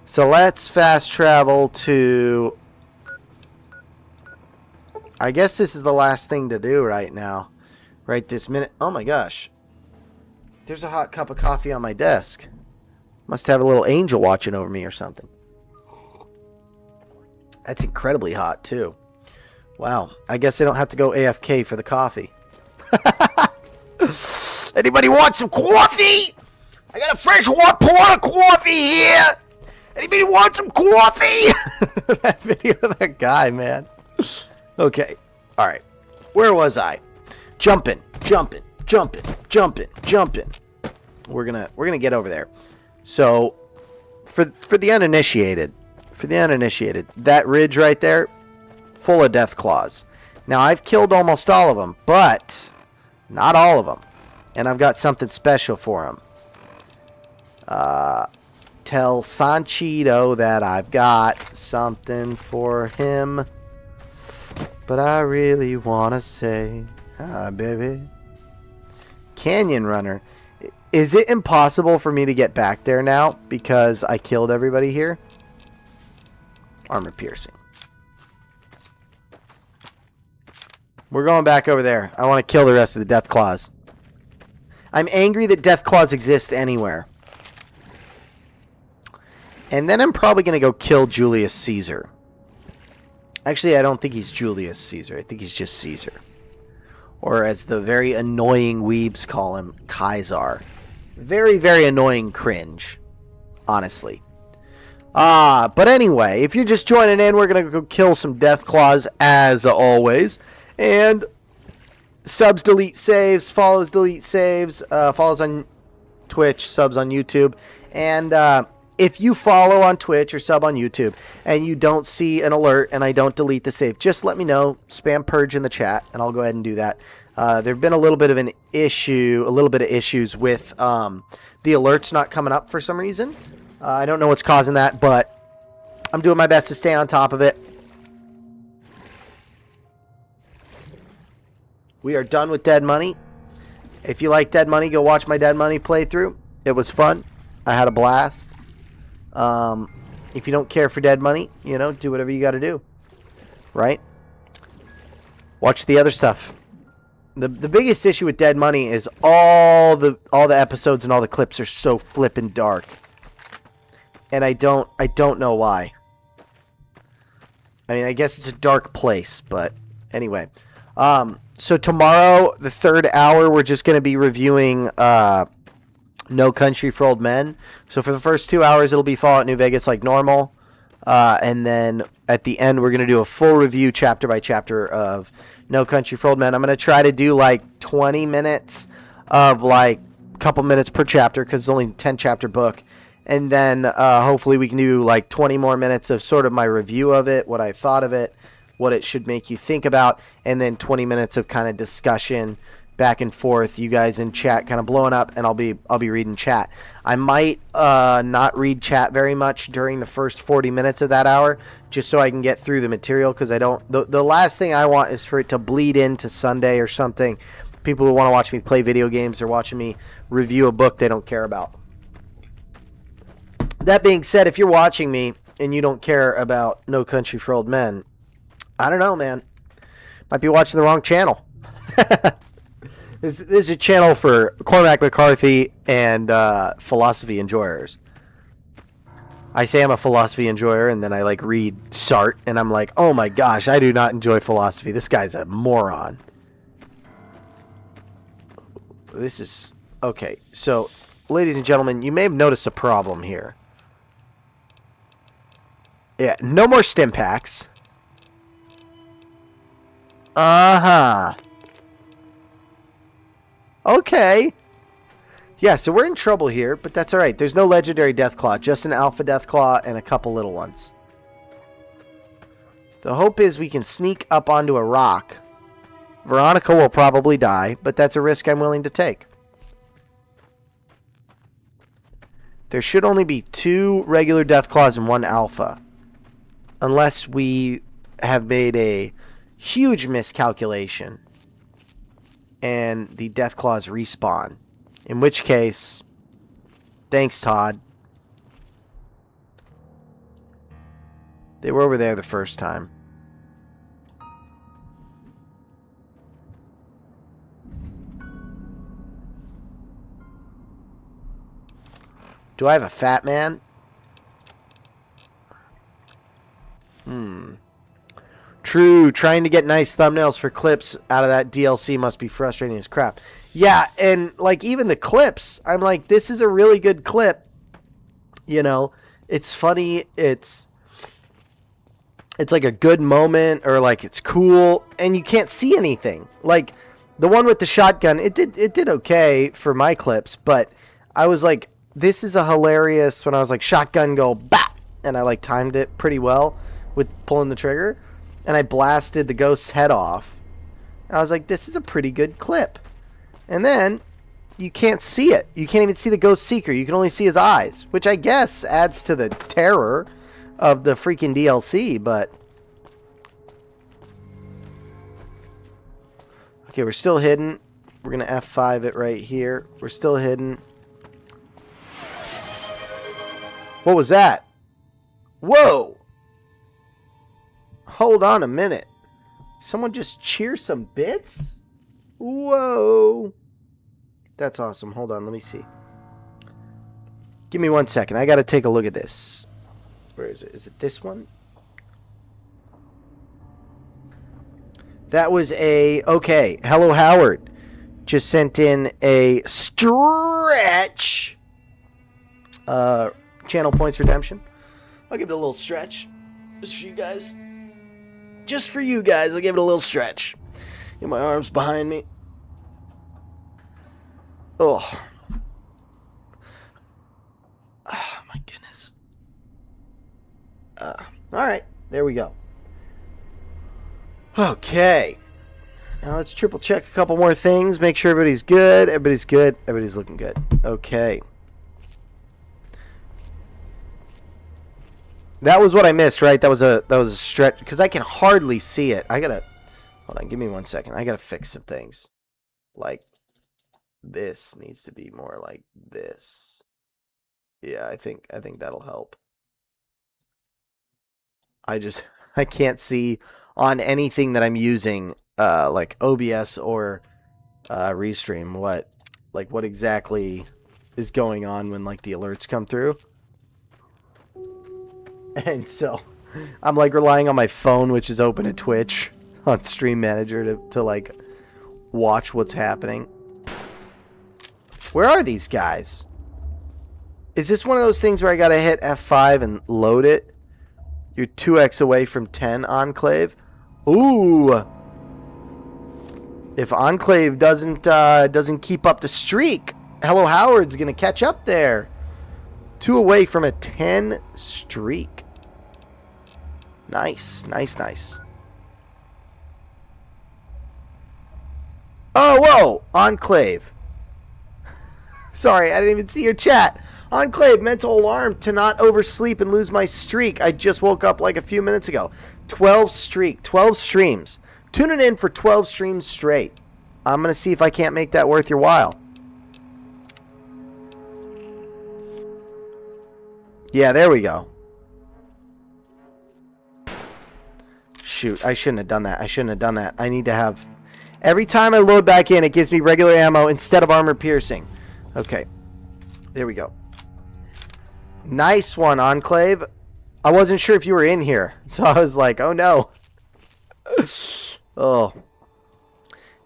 So let's fast travel to... I guess this is the last thing to do right now. Right this minute. Oh my gosh. There's a hot cup of coffee on my desk. Must have a little angel watching over me or something. That's incredibly hot too. Wow. I guess I don't have to go AFK for the coffee. Anybody want some coffee? I got a fresh hot pot of coffee here. Anybody want some coffee? That video of that guy, man. Okay. All right. Where was I? Jumping. We're gonna get over there. So, for the uninitiated, that ridge right there, full of death claws. Now I've killed almost all of them, but not all of them, and I've got something special for them. Tell Sanchito that I've got something for him. But I really want to say, hi, baby. Canyon Runner. Is it impossible for me to get back there now because I killed everybody here? Armor piercing. We're going back over there. I want to kill the rest of the Death Claws. I'm angry that Death Claws exist anywhere. And then I'm probably going to go kill Julius Caesar. Actually, I don't think he's Julius Caesar. I think he's just Caesar. Or as the very annoying weebs call him, Kaisar. Very, very annoying cringe. Honestly. But anyway, if you're just joining in, we're going to go kill some Death Claws as always. And subs delete saves, follows delete saves, follows on Twitch, subs on YouTube. And if you follow on Twitch or sub on YouTube and you don't see an alert and I don't delete the save, just let me know. Spam purge in the chat and I'll go ahead and do that. There have been a little bit of issues with the alerts not coming up for some reason. I don't know what's causing that, but I'm doing my best to stay on top of it. We are done with Dead Money. If you like Dead Money, go watch my Dead Money playthrough. It was fun. I had a blast. If you don't care for Dead Money, you know, do whatever you got to do. Right? Watch the other stuff. The biggest issue with Dead Money is all the episodes and all the clips are so flippin' dark. And I don't know why. I mean, I guess it's a dark place, but anyway. So tomorrow, the third hour, we're just going to be reviewing No Country for Old Men. So for the first 2 hours, it'll be Fallout New Vegas like normal. And then at the end, we're going to do a full review chapter by chapter of No Country for Old Men. I'm going to try to do like 20 minutes of like a couple minutes per chapter because it's only a 10-chapter book. And then hopefully we can do like 20 more minutes of sort of my review of it, what I thought of it, what it should make you think about, and then 20 minutes of kind of discussion back and forth, you guys in chat kind of blowing up, and I'll be reading chat. I might not read chat very much during the first 40 minutes of that hour, just so I can get through the material, because I don't. The last thing I want is for it to bleed into Sunday or something. People who want to watch me play video games or watching me review a book they don't care about. That being said, if you're watching me and you don't care about No Country for Old Men, I don't know, man. Might be watching the wrong channel. This is a channel for Cormac McCarthy and philosophy enjoyers. I say I'm a philosophy enjoyer, and then I like read Sartre, and I'm like, oh my gosh, I do not enjoy philosophy. This guy's a moron. This is okay. So, ladies and gentlemen, you may have noticed a problem here. Yeah, no more stim packs. Uh-huh. Okay. Yeah, so we're in trouble here, but that's alright. There's no legendary Deathclaw, just an Alpha Deathclaw and a couple little ones. The hope is we can sneak up onto a rock. Veronica will probably die, but that's a risk I'm willing to take. There should only be 2 regular Deathclaws and 1 Alpha. Unless we have made a huge miscalculation and the Deathclaws respawn. In which case, thanks, Todd. They were over there the first time. Do I have a fat man? True, trying to get nice thumbnails for clips out of that DLC must be frustrating as crap. Yeah, and like even the clips, I'm like, this is a really good clip. You know, it's funny, it's like a good moment, or like it's cool, and you can't see anything. Like the one with the shotgun, it did okay for my clips, but I was like, this is a hilarious, when I was like, shotgun go bap, and I like timed it pretty well with pulling the trigger, and I blasted the ghost's head off. I was like, this is a pretty good clip. And then you can't see it. You can't even see the ghost seeker. You can only see his eyes, which I guess adds to the terror of the freaking DLC, but okay, we're still hidden. We're gonna F5 it right here. We're still hidden. What was that? Whoa! Hold on a minute. Someone just cheer some bits? Whoa! That's awesome. Hold on, let me see. Give me 1 second. I gotta take a look at this. Where is it? Is it this one? That was a... Okay, Hello Howard just sent in a stretch channel points redemption. I'll give it a little stretch. Just for you guys. Just for you guys, I'll give it a little stretch. Get my arms behind me. Oh. Oh, my goodness. Alright, there we go. Okay. Now let's triple check a couple more things. Make sure everybody's good. Everybody's good. Everybody's looking good. Okay. That was what I missed, right? That was a stretch, because I can hardly see it. I gotta... Hold on, give me 1 second. I gotta fix some things. Like, this needs to be more like this. Yeah, I think that'll help. I can't see on anything that I'm using, like OBS or Restream, what exactly is going on when like the alerts come through. And so I'm like relying on my phone, which is open to Twitch on Stream Manager to like watch what's happening. Where are these guys? Is this one of those things where I gotta hit F5 and load it? You're 2x away from 10, Enclave. Ooh. If Enclave doesn't keep up the streak, Hello Howard's gonna catch up there. 2 away from a 10 streak. Nice, nice, nice. Oh, whoa! Enclave. Sorry, I didn't even see your chat. Enclave, mental alarm to not oversleep and lose my streak. I just woke up like a few minutes ago. 12 streams. Tuning in for 12 streams straight. I'm going to see if I can't make that worth your while. Yeah, there we go. Shoot, I shouldn't have done that. I need to have... Every time I load back in, it gives me regular ammo instead of armor piercing. Okay. There we go. Nice one, Enclave. I wasn't sure if you were in here. So I was like, oh no. Oh.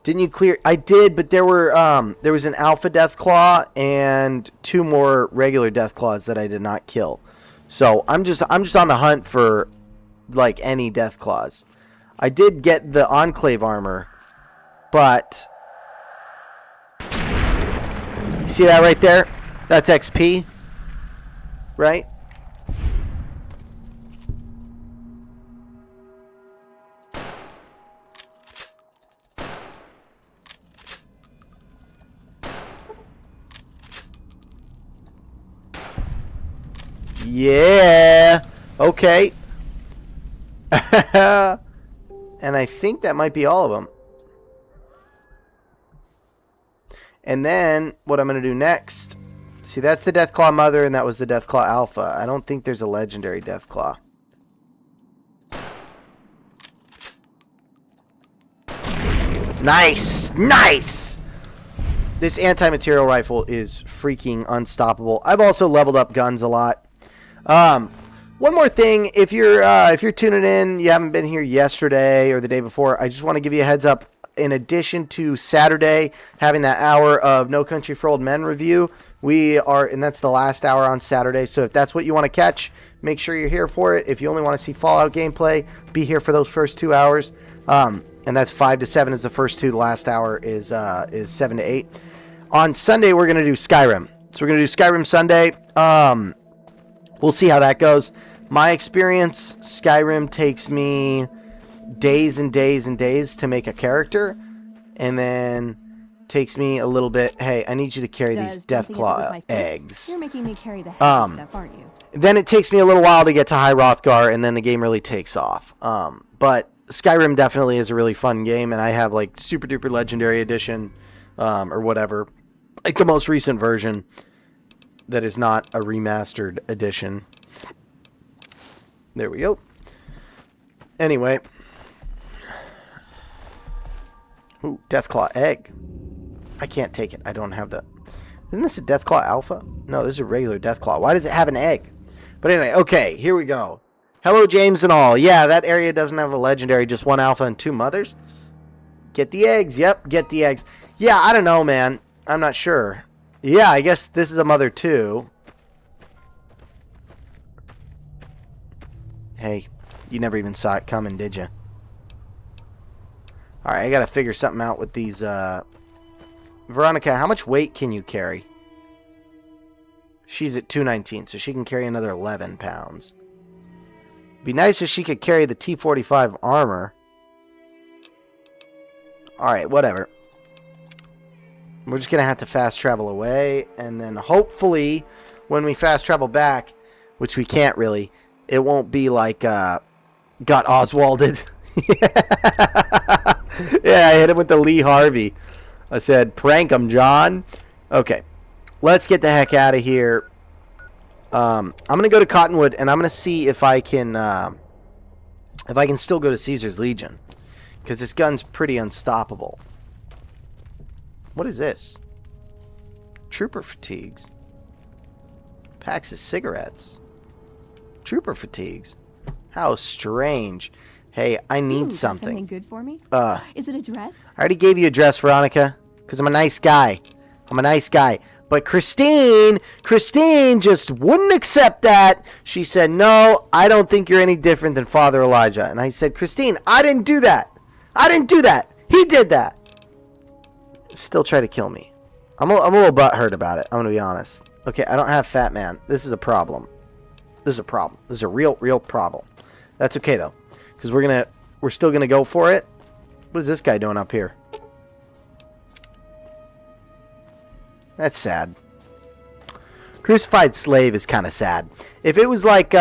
Didn't you clear? I did, but there was an alpha Deathclaw and 2 more regular Deathclaws that I did not kill. So I'm just on the hunt for like any Deathclaws. I did get the Enclave armor, but you see that right there? That's XP, right? Yeah. Okay. And I think that might be all of them. And then what I'm going to do next. See, that's the Deathclaw Mother, and that was the Deathclaw Alpha. I don't think there's a legendary Deathclaw. Nice! Nice! This anti-material rifle is freaking unstoppable. I've also leveled up guns a lot. One more thing, if you're tuning in, you haven't been here yesterday or the day before, I just want to give you a heads up. In addition to Saturday having that hour of No Country for Old Men review, and that's the last hour on Saturday. So if that's what you want to catch, make sure you're here for it. If you only want to see Fallout gameplay, be here for those first 2 hours. And that's 5 to 7 is the first 2. The last hour is 7 to 8. On Sunday, we're going to do Skyrim. So we're going to do Skyrim Sunday. We'll see how that goes. My experience, Skyrim takes me days and days and days to make a character, and then takes me a little bit. Hey, I need you to carry these Deathclaw eggs. You're making me carry the heavy stuff, aren't you? Then it takes me a little while to get to High Hrothgar, and then the game really takes off. But Skyrim definitely is a really fun game, and I have like Super Duper Legendary Edition, or whatever, like the most recent version that is not a remastered edition. There we go. Anyway. Ooh, Deathclaw egg. I can't take it. I don't have the... Isn't this a Deathclaw Alpha? No, this is a regular Deathclaw. Why does it have an egg? But anyway, okay, here we go. Hello, James and all. Yeah, that area doesn't have a legendary, just 1 alpha and 2 mothers. Get the eggs. Yep, get the eggs. Yeah, I don't know, man. I'm not sure. Yeah, I guess this is a mother too. Hey, you never even saw it coming, did you? Alright, I gotta figure something out with these, Veronica, how much weight can you carry? She's at 219, so she can carry another 11 pounds. Be nice if she could carry the T-45 armor. Alright, whatever. We're just gonna have to fast travel away, and then hopefully, when we fast travel back, which we can't really, it won't be like, got Oswalded. Yeah, I hit him with the Lee Harvey. I said, prank him, John. Okay, let's get the heck out of here. I'm gonna go to Cottonwood, and I'm gonna see if I can still go to Caesar's Legion, because this gun's pretty unstoppable. What is this? Trooper fatigues. Packs of cigarettes. Trooper fatigues. How strange. Hey, I need something. Something good for me? Is it a dress? I already gave you a dress, Veronica, because I'm a nice guy. I'm a nice guy. But Christine just wouldn't accept that. She said, no, I don't think you're any different than Father Elijah. And I said, Christine, I didn't do that. I didn't do that. He did that. Still try to kill me. I'm a little butthurt about it. I'm going to be honest. Okay, I don't have Fat Man. This is a problem. This is a problem. This is a real problem. That's okay, though. Because we're still gonna go for it. What is this guy doing up here? That's sad. Crucified slave is kind of sad. If it was like,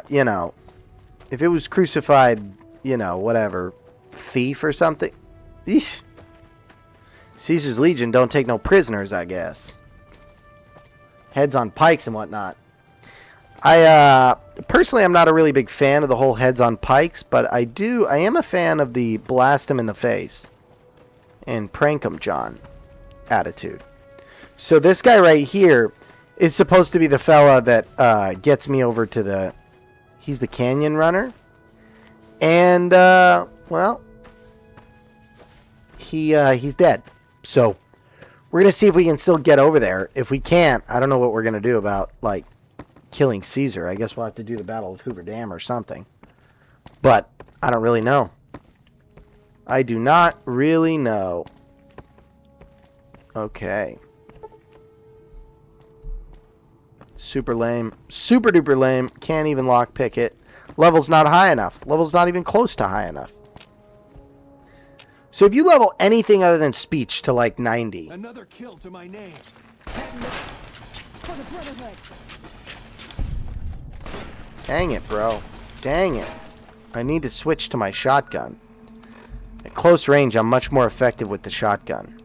you know, if it was crucified, you know, whatever, thief or something. Eesh. Caesar's Legion don't take no prisoners, I guess. Heads on pikes and whatnot. Personally, I'm not a really big fan of the whole heads on pikes, but I am a fan of the blast him in the face and prank him, John attitude. So this guy right here is supposed to be the fella that gets me over to he's the canyon runner. And, well, he's dead. So we're going to see if we can still get over there. If we can't, I don't know what we're going to do about, like, killing Caesar. I guess we'll have to do the Battle of Hoover Dam or something. But I don't really know. I do not really know. Okay. Super lame. Super duper lame. Can't even lockpick it. Level's not high enough. Level's not even close to high enough. So if you level anything other than speech to like 90. Another kill to my name. For the Brotherhood. Dang it, bro. Dang it. I need to switch to my shotgun. At close range, I'm much more effective with the shotgun.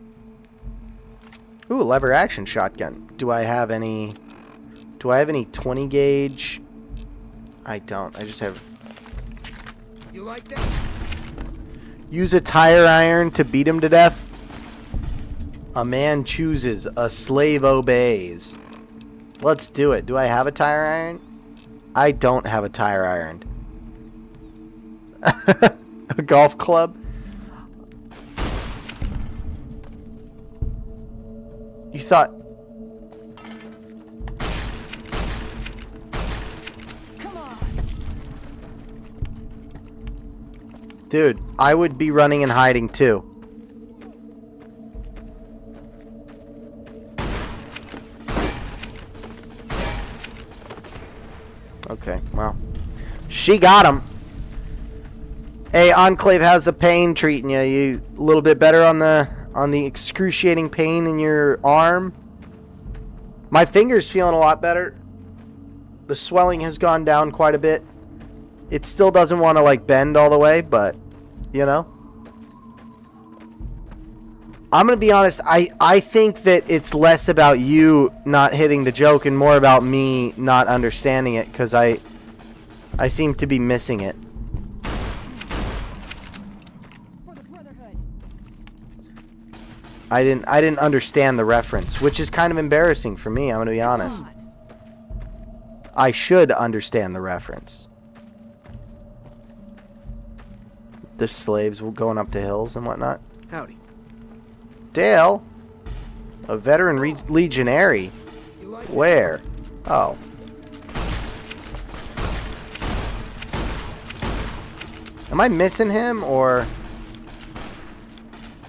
Ooh, lever action shotgun. Do I have any 20 gauge? I don't. I just have... You like that? Use a tire iron to beat him to death. A man chooses, a slave obeys. Let's do it. Do I have a tire iron? I don't have a tire iron. A golf club? You thought... Come on. Dude, I would be running and hiding too. Okay, well. She got him. Hey, Enclave, how's the pain treating you? You a little bit better on the excruciating pain in your arm? My finger's feeling a lot better. The swelling has gone down quite a bit. It still doesn't want to like bend all the way, but you know. I'm going to be honest, I think that it's less about you not hitting the joke and more about me not understanding it, because I seem to be missing it. For the Brotherhood. I didn't understand the reference, which is kind of embarrassing for me, I'm going to be honest. I should understand the reference. The slaves going up the hills and whatnot. Howdy. Dale? A veteran legionary? Where? Oh. Am I missing him, or...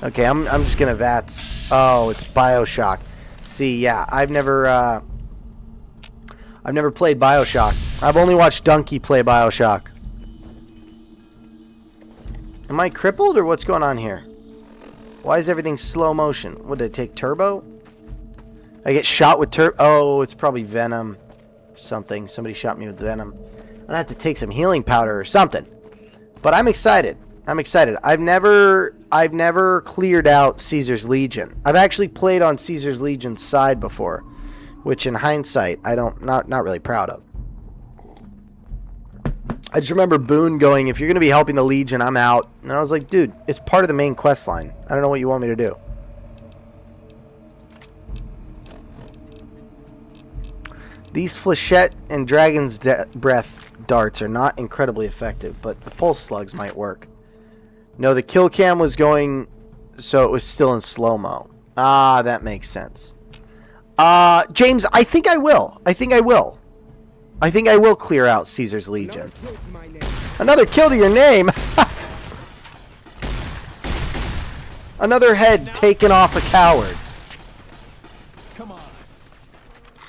Okay, I'm just gonna VATS. Oh, it's BioShock. See, yeah, I've never played BioShock. I've only watched Donkey play BioShock. Am I crippled, or what's going on here? Why is everything slow motion? Would it take turbo? I get shot with turbo. Oh, it's probably venom. Something. Somebody shot me with venom. I'm gonna have to take some healing powder or something. But I'm excited. I'm excited. I've never cleared out Caesar's Legion. I've actually played on Caesar's Legion's side before, which in hindsight not really proud of. I just remember Boone going, if you're going to be helping the Legion, I'm out. And I was like, dude, it's part of the main quest line. I don't know what you want me to do. These Flechette and Dragon's Breath darts are not incredibly effective, but the pulse slugs might work. No, the kill cam was going, so it was still in slow-mo. Ah, that makes sense. James, I think I will. I think I will clear out Caesar's Legion. Another kill to your name. Another head taken off a coward. Come on.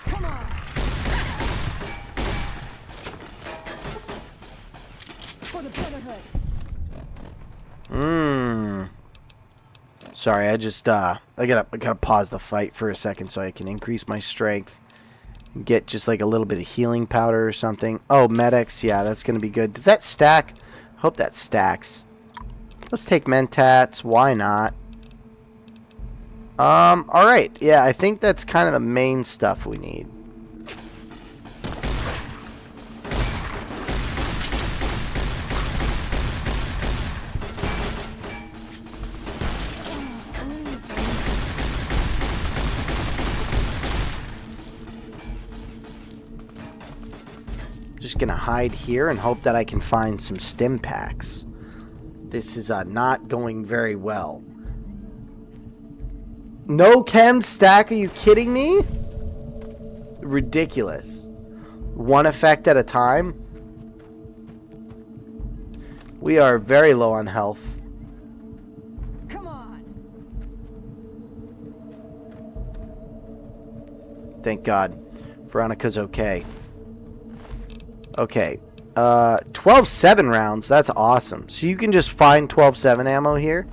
Come on. For the Brotherhood. Sorry, I just I gotta pause the fight for a second so I can increase my strength. Get just like a little bit of healing powder or something. Oh, medics, yeah, that's gonna be good. Does that stack? Hope that stacks. Let's take mentats. Why not? Alright. Yeah, I think that's kind of the main stuff we need. Just gonna hide here and hope that I can find some stim packs. This is not going very well. No chem stack? Are you kidding me? Ridiculous. One effect at a time? We are very low on health. Come on. Thank God. Veronica's okay. Okay. 12-7 rounds. That's awesome. So you can just find 12-7 ammo here.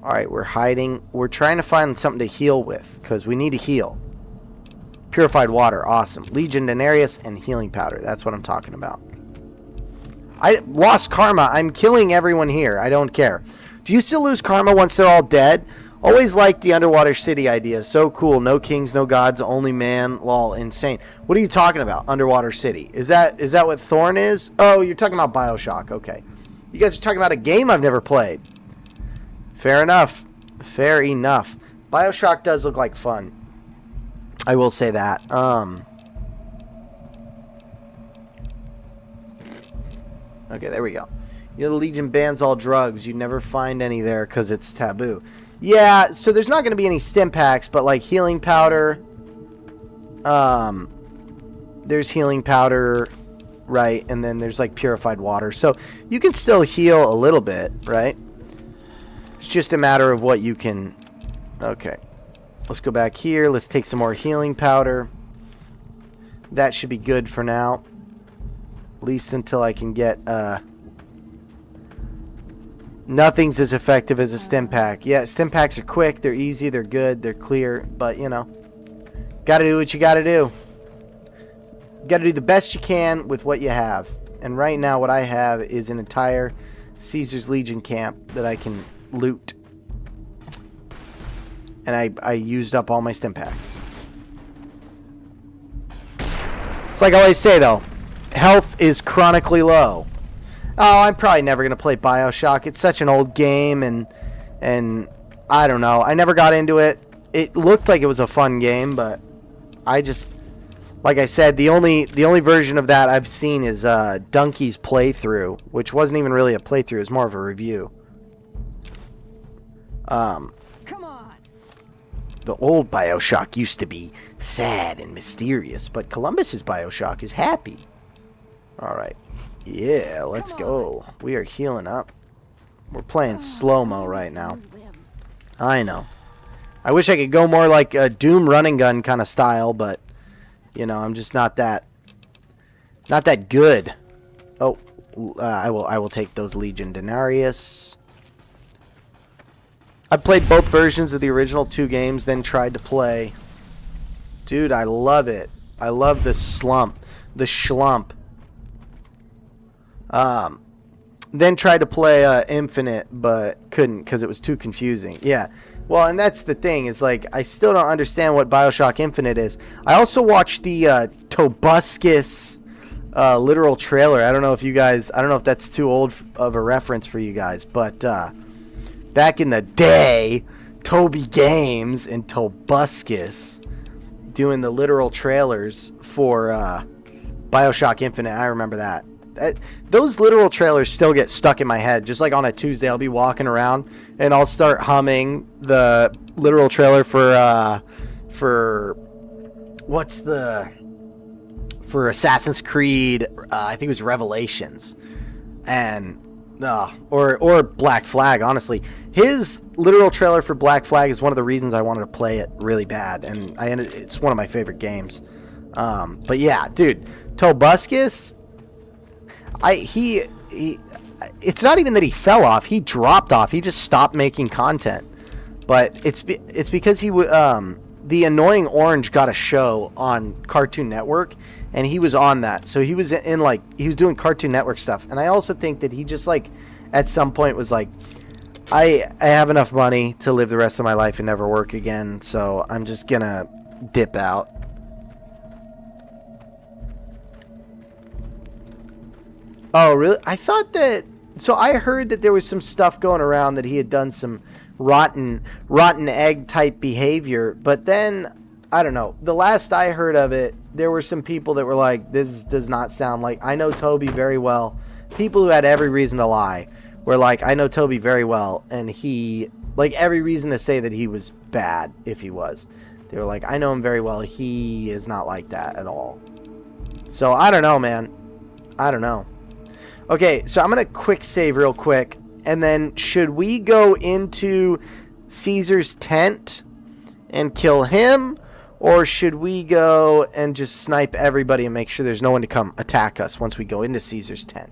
Alright, we're hiding. We're trying to find something to heal with, because we need to heal. Purified water, awesome. Legion Denarius and healing powder. That's what I'm talking about. I lost karma. I'm killing everyone here. I don't care. Do you still lose karma once they're all dead? Always liked the underwater city idea. So cool. No kings, no gods, only man. Lol, insane. What are you talking about? Underwater city. Is that what Thorn is? Oh, you're talking about BioShock. Okay. You guys are talking about a game I've never played. Fair enough. Fair enough. BioShock does look like fun. I will say that. Okay, there we go. You know, the Legion bans all drugs. You never find any there because it's taboo. Yeah, so there's not going to be any stim packs, but like healing powder. There's healing powder, right? And then there's like purified water. So you can still heal a little bit, right? It's just a matter of what you can... Okay. Let's go back here. Let's take some more healing powder. That should be good for now. At least until I can get... Nothing's as effective as a stim pack. Yeah, stim packs are quick. They're easy. They're good. They're clear. But, you know. Gotta do what you gotta do. You gotta do the best you can with what you have. And right now what I have is an entire Caesar's Legion camp that I can loot. And I used up all my stim packs. It's like I always say, though. Health is chronically low. Oh, I'm probably never going to play BioShock. It's such an old game, and I don't know. I never got into it. It looked like it was a fun game, but I just, like I said, the only version of that I've seen is Donkey's playthrough, which wasn't even really a playthrough. It was more of a review. Come on. The old BioShock used to be sad and mysterious, but Columbus's BioShock is happy. All right. Yeah, let's go. We are healing up. We're playing slow-mo right now. I know. I wish I could go more like a Doom running gun kind of style, but you know, I'm just not that good. Oh, I will take those Legion Denarius. I played both versions of the original 2 games, then tried to play. Dude, I love it. I love the schlump. Then tried to play Infinite, but couldn't because it was too confusing. Yeah. Well, and that's the thing. Is like I still don't understand what BioShock Infinite is. I also watched the Tobuscus literal trailer. I don't know if that's too old of a reference for you guys, but back in the day, Toby Games and Tobuscus doing the literal trailers for BioShock Infinite. I remember that. Those literal trailers still get stuck in my head. Just like on a Tuesday, I'll be walking around and I'll start humming the literal trailer for Assassin's Creed. I think it was Revelations, and or Black Flag. Honestly, his literal trailer for Black Flag is one of the reasons I wanted to play it really bad, and it's one of my favorite games. But yeah, dude, Tobuscus. it's not even that he fell off. He dropped off. He just stopped making content. But it's because the Annoying Orange got a show on Cartoon Network, and he was on that. So he was he was doing Cartoon Network stuff. And I also think that he just like at some point was like, I have enough money to live the rest of my life and never work again, so I'm just gonna dip out. Oh, really? I thought that... So I heard that there was some stuff going around that he had done some rotten egg type behavior, but then, I don't know. The last I heard of it, there were some people that were like, this does not sound like... I know Toby very well. People who had every reason to lie were like, I know Toby very well, and he... Like, every reason to say that he was bad, if he was. They were like, I know him very well. He is not like that at all. So, I don't know, man. I don't know. Okay, so I'm going to quick save real quick. And then, should we go into Caesar's tent and kill him? Or should we go and just snipe everybody and make sure there's no one to come attack us once we go into Caesar's tent?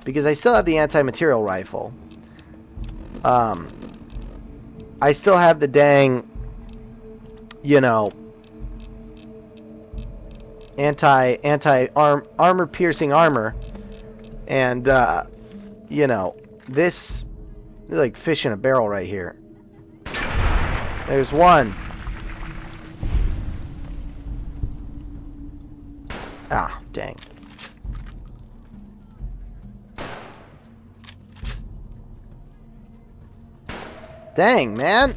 Because I still have the anti-material rifle. I still have the dang, you know, armor piercing armor. And, you know, this is like fish in a barrel right here. There's one. Ah, dang. Dang, man.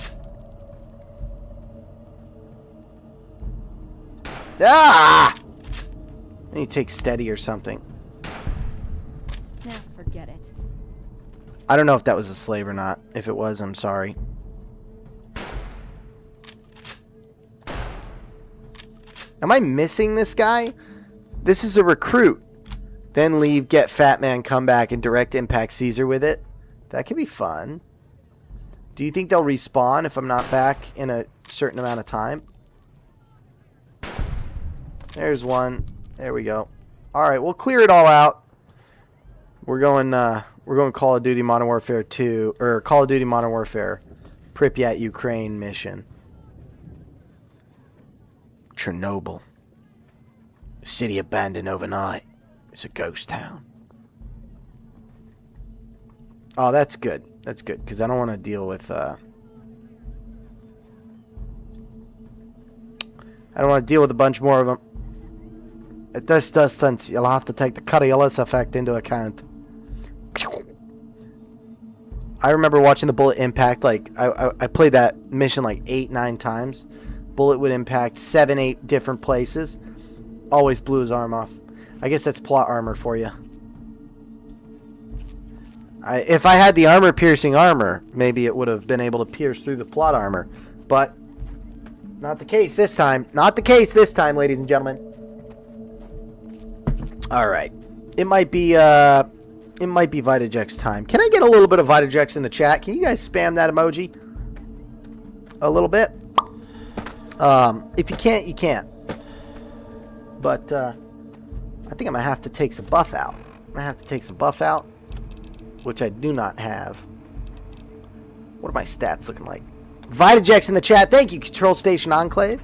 Ah! I need to take steady or something. Nah, forget it. I don't know if that was a slave or not. If it was, I'm sorry. Am I missing this guy? This is a recruit. Then leave, get Fat Man, come back, and direct impact Caesar with it. That could be fun. Do you think they'll respawn if I'm not back in a certain amount of time? There's one. There we go. Alright, we'll clear it all out. We're going Call of Duty Modern Warfare 2, or Call of Duty Modern Warfare Pripyat, Ukraine mission. Chernobyl. A city abandoned overnight. It's a ghost town. Oh, that's good. That's good, because I don't want to deal with... I don't want to deal with a bunch more of them. At this distance, you'll have to take the Coriolis effect into account. I remember watching the bullet impact, like, I played that mission like 8-9 times. Bullet would impact 7-8 different places. Always blew his arm off. I guess that's plot armor for you. If I had the armor-piercing armor, maybe it would have been able to pierce through the plot armor. But, not the case this time. Not the case this time, ladies and gentlemen. Alright. It might be Vitajex time. Can I get a little bit of Vitajex in the chat? Can you guys spam that emoji? A little bit? If you can't, you can't. But, I think I'm going to have to take some buff out. I'm going to have to take some buff out, which I do not have. What are my stats looking like? Vitajex in the chat. Thank you, Control Station Enclave.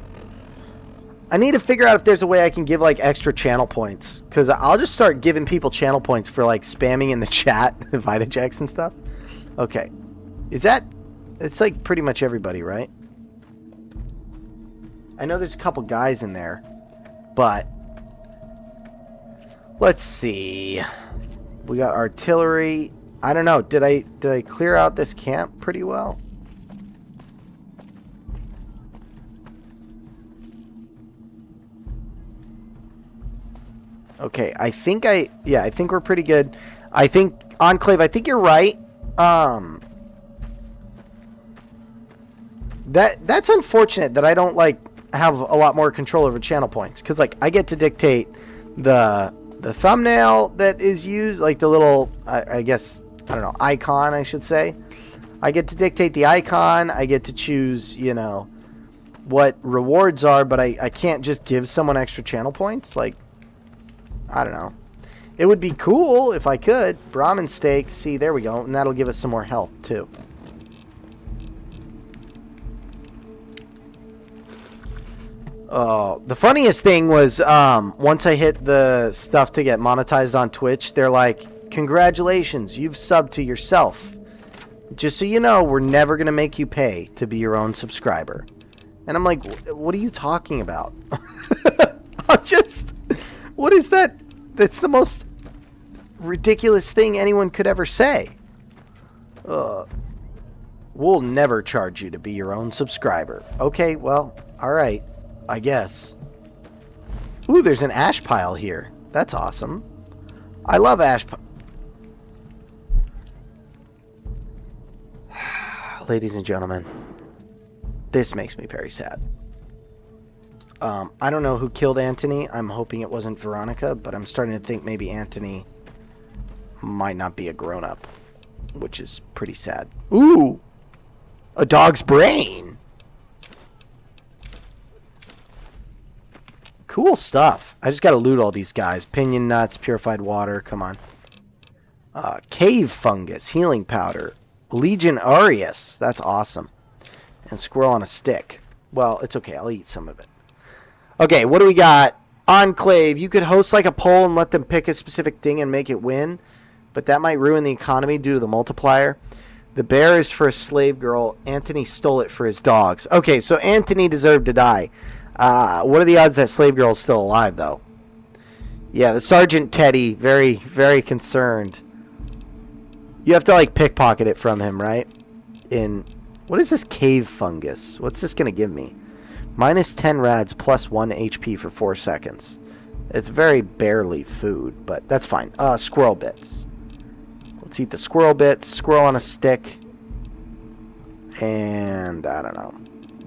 I need to figure out if there's a way I can give, like, extra channel points. Because I'll just start giving people channel points for, like, spamming in the chat, Vitajex and stuff. Okay. Is that... It's, like, pretty much everybody, right? I know there's a couple guys in there. But... Let's see. We got artillery. I don't know. Did I clear out this camp pretty well? Okay, I think we're pretty good. I think Enclave, I think you're right. That's unfortunate that I don't like have a lot more control over channel points, cuz like I get to dictate the thumbnail that is used, like the little I guess, I don't know, icon I should say. I get to dictate the icon. I get to choose, you know, what rewards are, but I can't just give someone extra channel points. Like, I don't know. It would be cool if I could. Brahmin steak. See, there we go. And that'll give us some more health, too. Oh, the funniest thing was once I hit the stuff to get monetized on Twitch, they're like, congratulations, you've subbed to yourself. Just so you know, we're never going to make you pay to be your own subscriber. And I'm like, what are you talking about? What is that? That's the most ridiculous thing anyone could ever say. We'll never charge you to be your own subscriber. Okay, well, alright. I guess. Ooh, there's an ash pile here. That's awesome. I love ash Ladies and gentlemen, this makes me very sad. I don't know who killed Anthony. I'm hoping it wasn't Veronica, but I'm starting to think maybe Anthony might not be a grown-up, which is pretty sad. Ooh! A dog's brain! Cool stuff. I just gotta loot all these guys. Pinion nuts, purified water. Come on. Cave fungus, healing powder. Legion Aureus. That's awesome. And squirrel on a stick. Well, it's okay. I'll eat some of it. Okay, what do we got? Enclave. You could host like a poll and let them pick a specific thing and make it win. But that might ruin the economy due to the multiplier. The bear is for a slave girl. Anthony stole it for his dogs. Okay, so Anthony deserved to die. What are the odds that slave girl is still alive, though? Yeah, the Sergeant Teddy, very, very concerned. You have to, like, pickpocket it from him, right? What is this cave fungus? What's this going to give me? Minus 10 rads, plus 1 HP for 4 seconds. It's very barely food, but that's fine. Squirrel bits. Let's eat the squirrel bits. Squirrel on a stick. And, I don't know.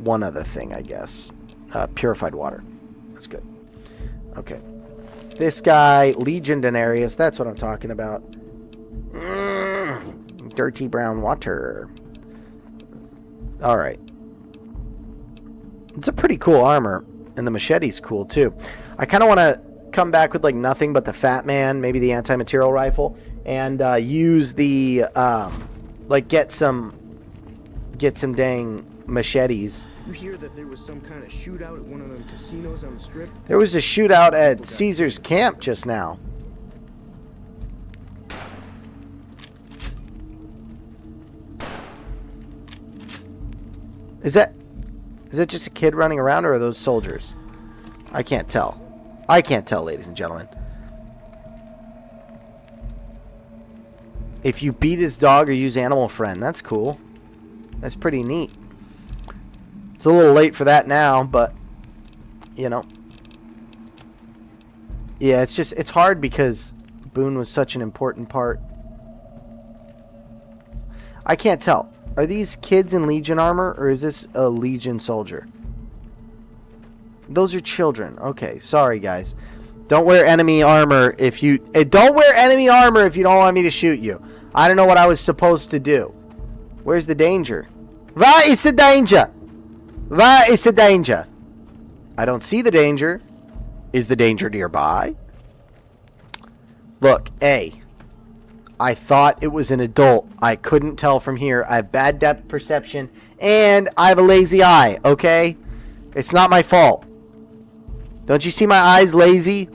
One other thing, I guess. Purified water. That's good. Okay. This guy, Legion Denarius. That's what I'm talking about. Dirty brown water. Alright. It's a pretty cool armor. And the machete's cool, too. I kind of want to come back with, like, nothing but the Fat Man. Maybe the anti-material rifle. And use the, like, get some dang machetes. You hear that there was some kind of shootout at one of them casinos on the strip? There was a shootout at Caesar's camp just now. Is that just a kid running around, or are those soldiers? I can't tell. I can't tell, ladies and gentlemen. If you beat his dog or use Animal Friend, that's cool. That's pretty neat. It's a little late for that now, but, you know. Yeah, it's hard because Boone was such an important part. I can't tell. Are these kids in Legion armor, or is this a Legion soldier? Those are children. Okay, sorry guys. Don't wear enemy armor if you... don't wear enemy armor if you don't want me to shoot you. I don't know what I was supposed to do. Where's the danger? Where is the danger? Where is the danger? I don't see the danger. Is the danger nearby? Look, I thought it was an adult. I couldn't tell from here. I have bad depth perception, and I have a lazy eye, okay? It's not my fault. Don't you see my eyes lazy?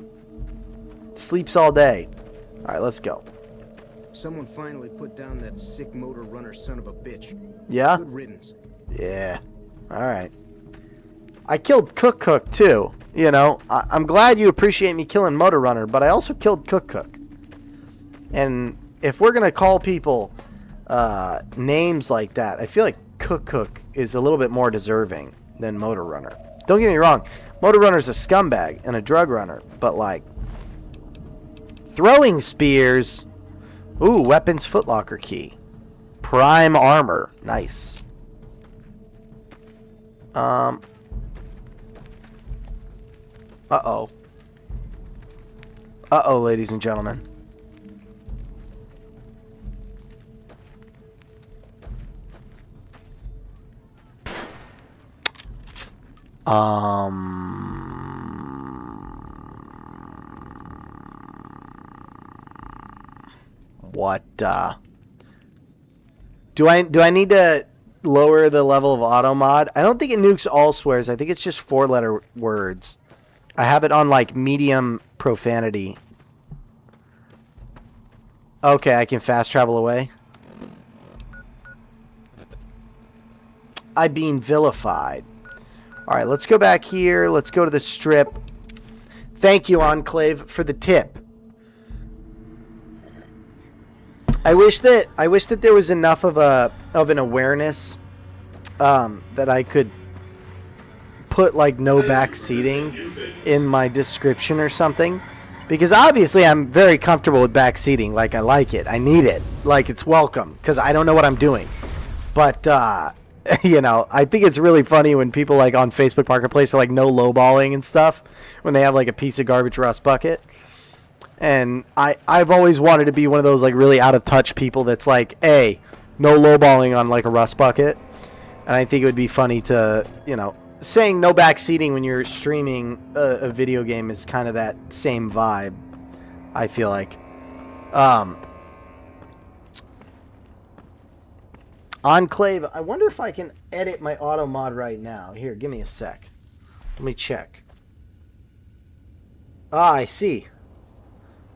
Sleeps all day. All right, let's go. Someone finally put down that sick motor runner son of a bitch. Yeah? Good riddance. Yeah. All right. I killed Cook too. You know, I'm glad you appreciate me killing Motor Runner, but I also killed Cook. And if we're going to call people names like that, I feel like Cook is a little bit more deserving than Motor Runner. Don't get me wrong. Motor Runner's a scumbag and a drug runner, but like throwing spears. Ooh, weapons footlocker key. Prime armor. Nice. Uh-oh. Uh-oh, ladies and gentlemen. what, do I need to lower the level of auto mod? I don't think it nukes all swears. I think it's just 4-letter words. I have it on, like, medium profanity. Okay, I can fast travel away. I'm being vilified. Alright, let's go back here. Let's go to the strip. Thank you, Enclave, for the tip. I wish that there was enough of an awareness that I could put like no back seating in my description or something, because obviously I'm very comfortable with back seating. Like, I like it, I need it, like it's welcome, because I don't know what I'm doing. But you know, I think it's really funny when people like on Facebook Marketplace are like no lowballing and stuff when they have like a piece of garbage rust bucket. And I've always wanted to be one of those like really out of touch people that's like, hey, no lowballing on like a rust bucket. And I think it would be funny to, you know, saying no back seating when you're streaming a video game is kind of that same vibe, I feel like. Enclave, I wonder if I can edit my auto mod right now. Here, give me a sec. Let me check. Ah, I see.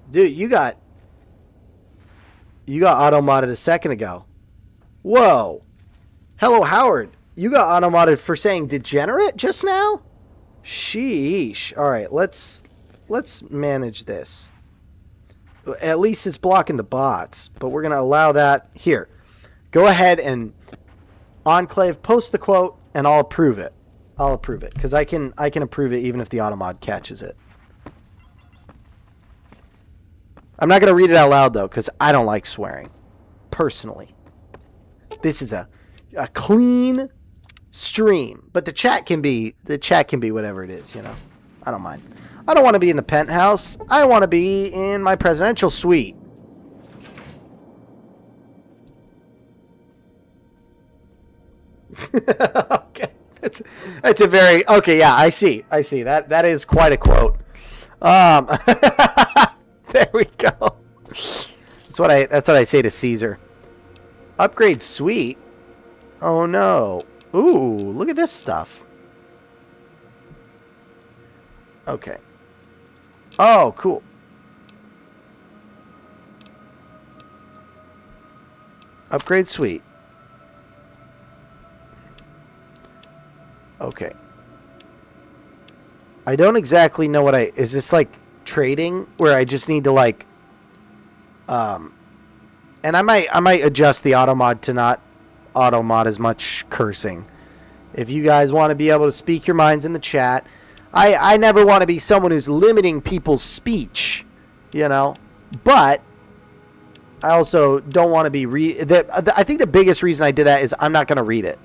Dude, you got auto modded a second ago. Whoa. Hello, Howard. You got auto modded for saying degenerate just now? Sheesh. All right, let's manage this. At least it's blocking the bots, but we're going to allow that. Here. Go ahead and Enclave, post the quote and I'll approve it. I'll approve it cuz I can approve it even if the auto mod catches it. I'm not going to read it out loud, though, because I don't like swearing, personally. This is a clean stream, but the chat can be whatever it is, you know. I don't mind. I don't want to be in the penthouse. I want to be in my presidential suite. Okay. It's a very... Okay, yeah, I see. That is quite a quote. There we go. That's what I say to Caesar. Upgrade suite? Oh no. Ooh, look at this stuff. Okay. Oh, cool. Upgrade suite. Okay. I don't exactly know what is this like trading where I just need to like and I might adjust the auto mod to not auto mod as much cursing. If you guys want to be able to speak your minds in the chat, I never want to be someone who's limiting people's speech, you know, but I also don't want to be I think the biggest reason I did that is I'm not going to read it,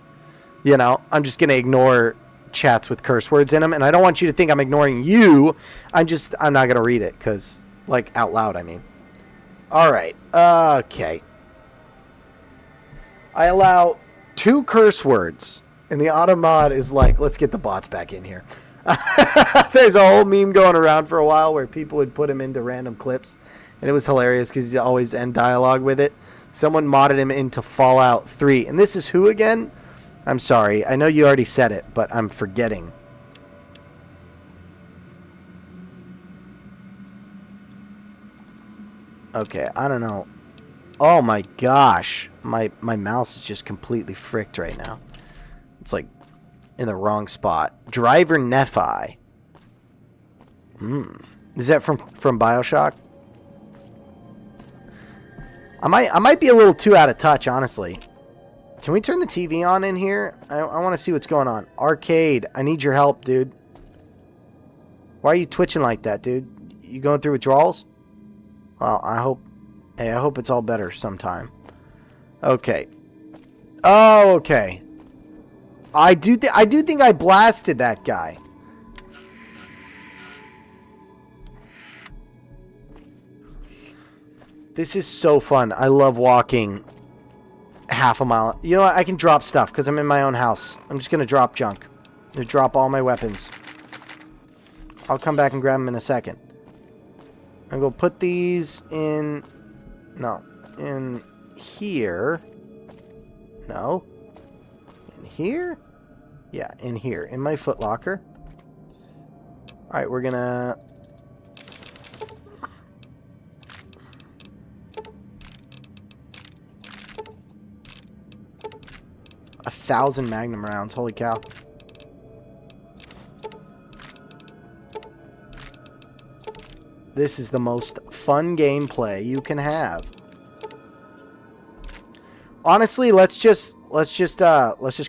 you know. I'm just going to ignore chats with curse words in them, and I don't want you to think I'm ignoring you. I'm not gonna read it because, like, out loud, I mean. All right. Okay. I allow 2 curse words, and the auto mod is like, let's get the bots back in here. There's a whole meme going around for a while where people would put him into random clips, and it was hilarious because he always end dialogue with it. Someone modded him into Fallout 3, and this is who again? I'm sorry. I know you already said it, but I'm forgetting. Okay, I don't know. Oh my gosh. My mouse is just completely fricked right now. It's like in the wrong spot. Driver Nephi. Is that from BioShock? I might be a little too out of touch, honestly. Can we turn the TV on in here? I want to see what's going on. Arcade, I need your help, dude. Why are you twitching like that, dude? You going through withdrawals? Well, I hope it's all better sometime. Okay. Oh, okay. I do think I blasted that guy. This is so fun. I love walking half a mile. You know what? I can drop stuff because I'm in my own house. I'm just going to drop junk. I'm going to drop all my weapons. I'll come back and grab them in a second. I'm going to put these in... No. in here. No. In here? Yeah, in here. In my footlocker. Alright, we're gonna... $1,000 Magnum rounds. Holy cow. This is the most fun gameplay you can have. Honestly, let's just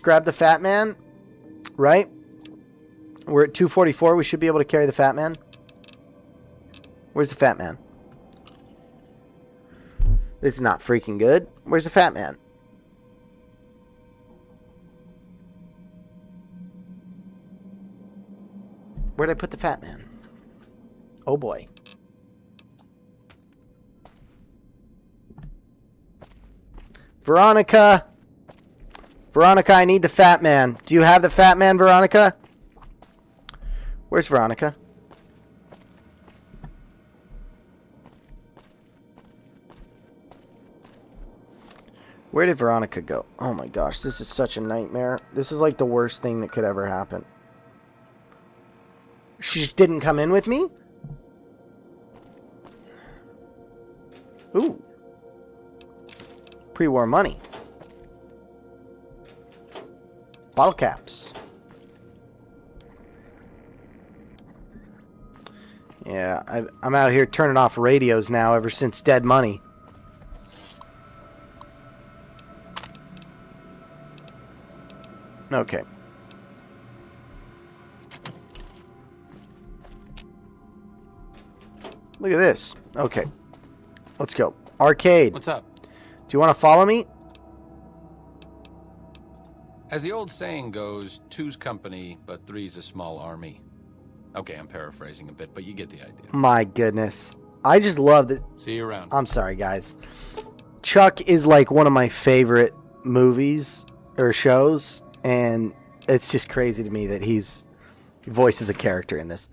grab the Fat Man, right? We're at 244. We should be able to carry the Fat Man. Where's the Fat Man? This is not freaking good. Where's the Fat Man? Where'd I put the Fat Man? Oh boy. Veronica! Veronica, I need the Fat Man. Do you have the Fat Man, Veronica? Where's Veronica? Where did Veronica go? Oh my gosh, this is such a nightmare. This is like the worst thing that could ever happen. She just didn't come in with me? Ooh. Pre-war money. Bottle caps. Yeah, I'm out here turning off radios now ever since Dead Money. Okay. Look at this. Okay. Let's go. Arcade. What's up? Do you want to follow me? As the old saying goes, two's company, but three's a small army. Okay, I'm paraphrasing a bit, but you get the idea. My goodness. I just love it. See you around. I'm sorry, guys. Chuck is like one of my favorite movies or shows, and it's just crazy to me that he voices a character in this.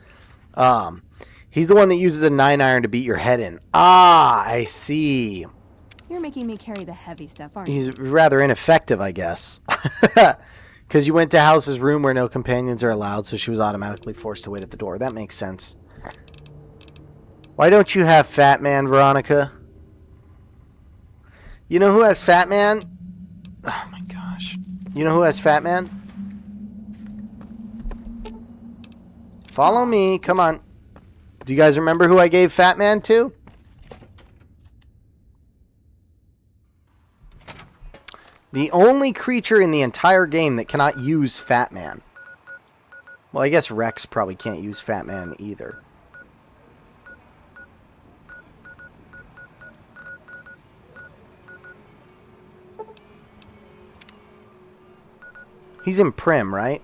He's the one that uses a 9-iron to beat your head in. Ah, I see. You're making me carry the heavy stuff, aren't you? He's rather ineffective, I guess. Because you went to House's room where no companions are allowed, so she was automatically forced to wait at the door. That makes sense. Why don't you have Fat Man, Veronica? You know who has Fat Man? Oh my gosh. You know who has Fat Man? Follow me. Come on. Do you guys remember who I gave Fat Man to? The only creature in the entire game that cannot use Fat Man. Well, I guess Rex probably can't use Fat Man either. He's in Prim, right?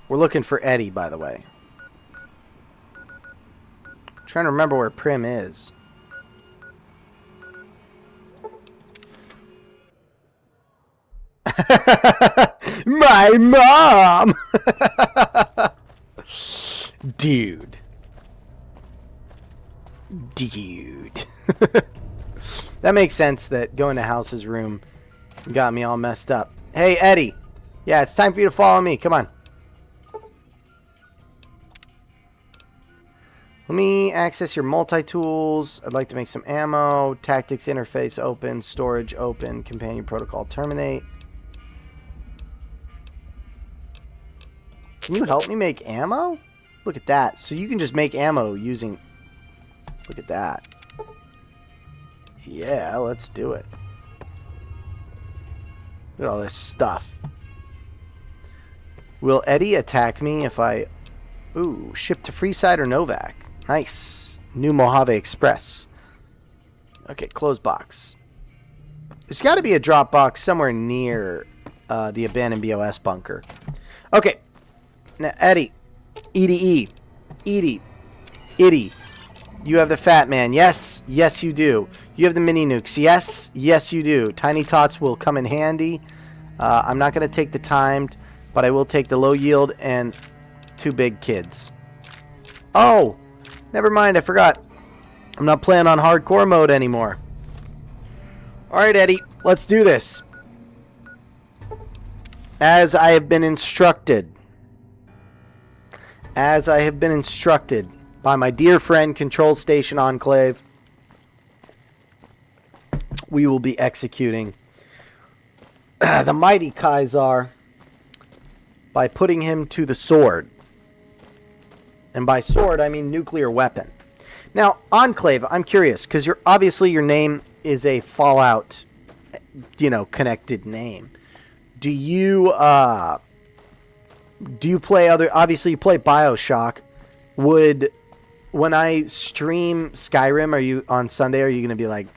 We're looking for Eddie, by the way. I'm trying to remember where Prim is. My mom! Dude. That makes sense that going to House's room got me all messed up. Hey, Eddie. Yeah, it's time for you to follow me. Come on. Let me access your multi-tools. I'd like to make some ammo. Tactics interface open. Storage open. Companion protocol terminate. Can you help me make ammo? Look at that. So you can just make ammo using... Look at that. Yeah, let's do it. Look at all this stuff. Will Eddie attack me if I... Ooh, ship to Freeside or Novak. Nice. New Mojave Express. Okay, close box. There's got to be a drop box somewhere near the abandoned BOS bunker. Okay. Now, Eddie. EDE. Edie. Iddy. You have the Fat Man. Yes. Yes, you do. You have the mini nukes. Yes. Yes, you do. Tiny Tots will come in handy. I'm not going to take the timed, but I will take the low yield and 2 big kids. Oh! Never mind, I forgot. I'm not playing on hardcore mode anymore. Alright, Eddie, let's do this. As I have been instructed. As I have been instructed by my dear friend Control Station Enclave, we will be executing the mighty Kaisar by putting him to the sword. And by sword, I mean nuclear weapon. Now, Enclave, I'm curious, because obviously your name is a Fallout, connected name. Do you play other... Obviously, you play BioShock. When I stream Skyrim, are you on Sunday, are you going to be like,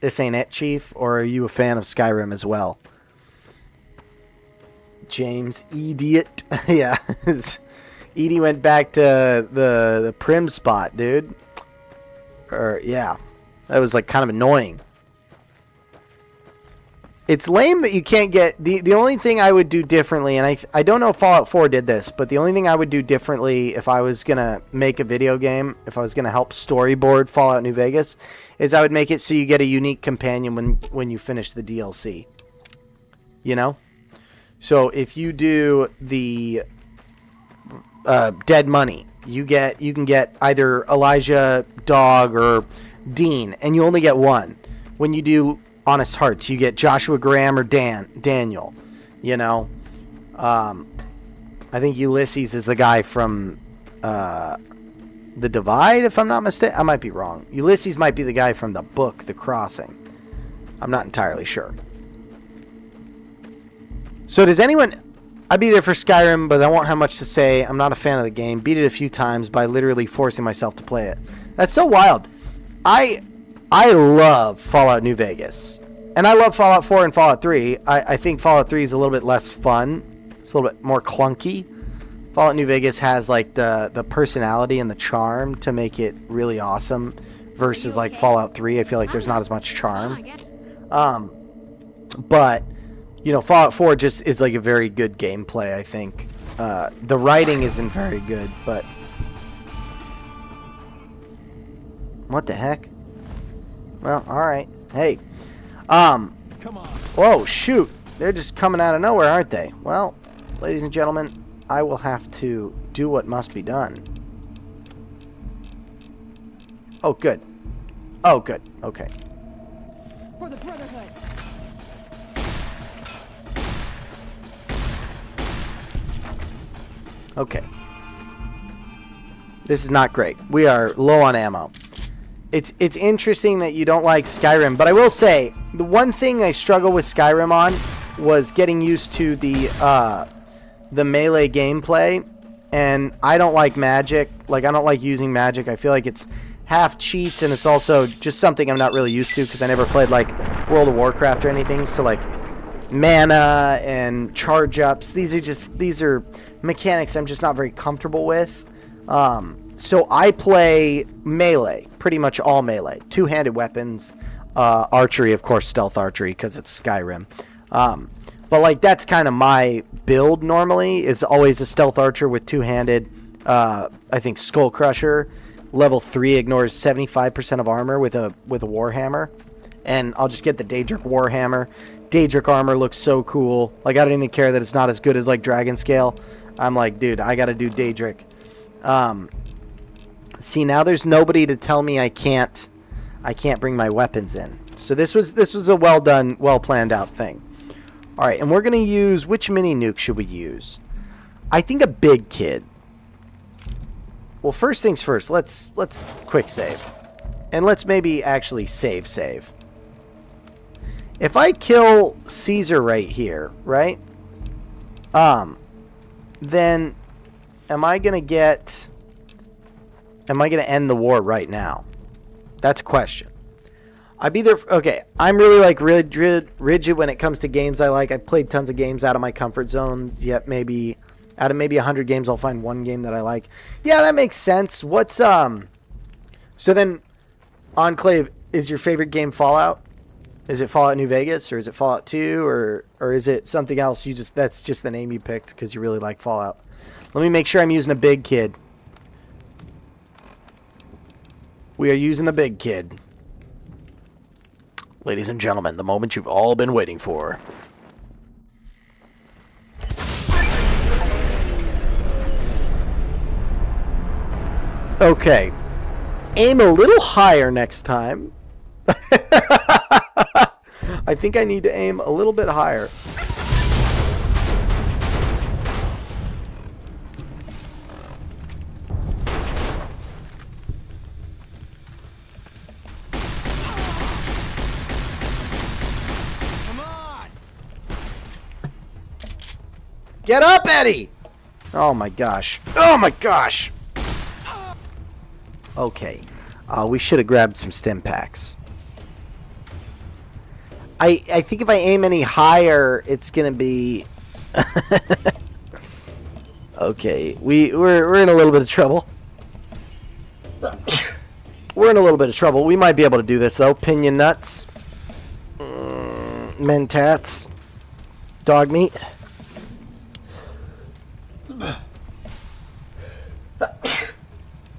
this ain't it, Chief? Or are you a fan of Skyrim as well? James, idiot. Yeah. Edie went back to the prim spot, dude. Yeah. That was like kind of annoying. It's lame that you can't get... The only thing I would do differently, and I don't know if Fallout 4 did this, but the only thing I would do differently if I was going to make a video game, if I was going to help storyboard Fallout New Vegas, is I would make it so you get a unique companion when you finish the DLC. So if you do the Dead Money, you can get either Elijah, Dog, or Dean, and you only get one. When you do Honest Hearts, you get Joshua Graham or Daniel. I think Ulysses is the guy from The Divide, if I'm not mistaken. I might be wrong. Ulysses might be the guy from the book, The Crossing. I'm not entirely sure. So does anyone... I'd be there for Skyrim, but I won't have much to say. I'm not a fan of the game. Beat it a few times by literally forcing myself to play it. That's so wild. I love Fallout New Vegas. And I love Fallout 4 and Fallout 3. I think Fallout 3 is a little bit less fun. It's a little bit more clunky. Fallout New Vegas has like the personality and the charm to make it really awesome. Versus like Fallout 3, I feel like there's not as much charm. But... Fallout 4 just is like a very good gameplay, I think. The writing isn't very good, but... What the heck? Well, alright. Hey. Come on. Whoa, shoot. They're just coming out of nowhere, aren't they? Well, ladies and gentlemen, I will have to do what must be done. Oh, good. Oh, good. Okay. For the Brotherhood. Okay. This is not great. We are low on ammo. It's interesting that you don't like Skyrim, but I will say the one thing I struggled with Skyrim on was getting used to the melee gameplay, and I don't like magic. Like, I don't like using magic. I feel like it's half cheats, and it's also just something I'm not really used to because I never played like World of Warcraft or anything. So like mana and charge ups, these are mechanics I'm just not very comfortable with. So I play melee, pretty much all melee, two-handed weapons, archery, of course, stealth archery because it's Skyrim. But like that's kind of my build normally, is always a stealth archer with two-handed. I think Skull Crusher, level 3, ignores 75% of armor with a warhammer, and I'll just get the Daedric warhammer. Daedric armor looks so cool. Like, I don't even care that it's not as good as like Dragon Scale. I'm like, dude, I gotta do Daedric. See, now there's nobody to tell me I can't bring my weapons in. So this was a well done, well planned out thing. All right, and we're gonna use, which mini nuke should we use? I think a big kid. Well, first things first. Let's quick save, and let's maybe actually save. If I kill Caesar right here, right? Then am I going to end the war right now? That's a question. I'd be there. Okay, I'm really like rigid when it comes to games I like. I've played tons of games out of my comfort zone, yet maybe out of maybe 100 games I'll find one game that I like. Yeah, that makes sense. What's so then Enclave, is your favorite game Fallout? Is it Fallout New Vegas, or is it Fallout 2, or is it something else? That's just the name you picked because you really like Fallout. Let me make sure I'm using a big kid. We are using the big kid. Ladies and gentlemen, the moment you've all been waiting for. Okay. Aim a little higher next time. I think I need to aim a little bit higher. Come on! Get up, Eddie! Oh my gosh. Oh my gosh! Okay. We should have grabbed some stim packs. I think if I aim any higher, it's gonna be... Okay. We're in a little bit of trouble. We're in a little bit of trouble. We might be able to do this, though. Pinion nuts. Mentats. Dog meat.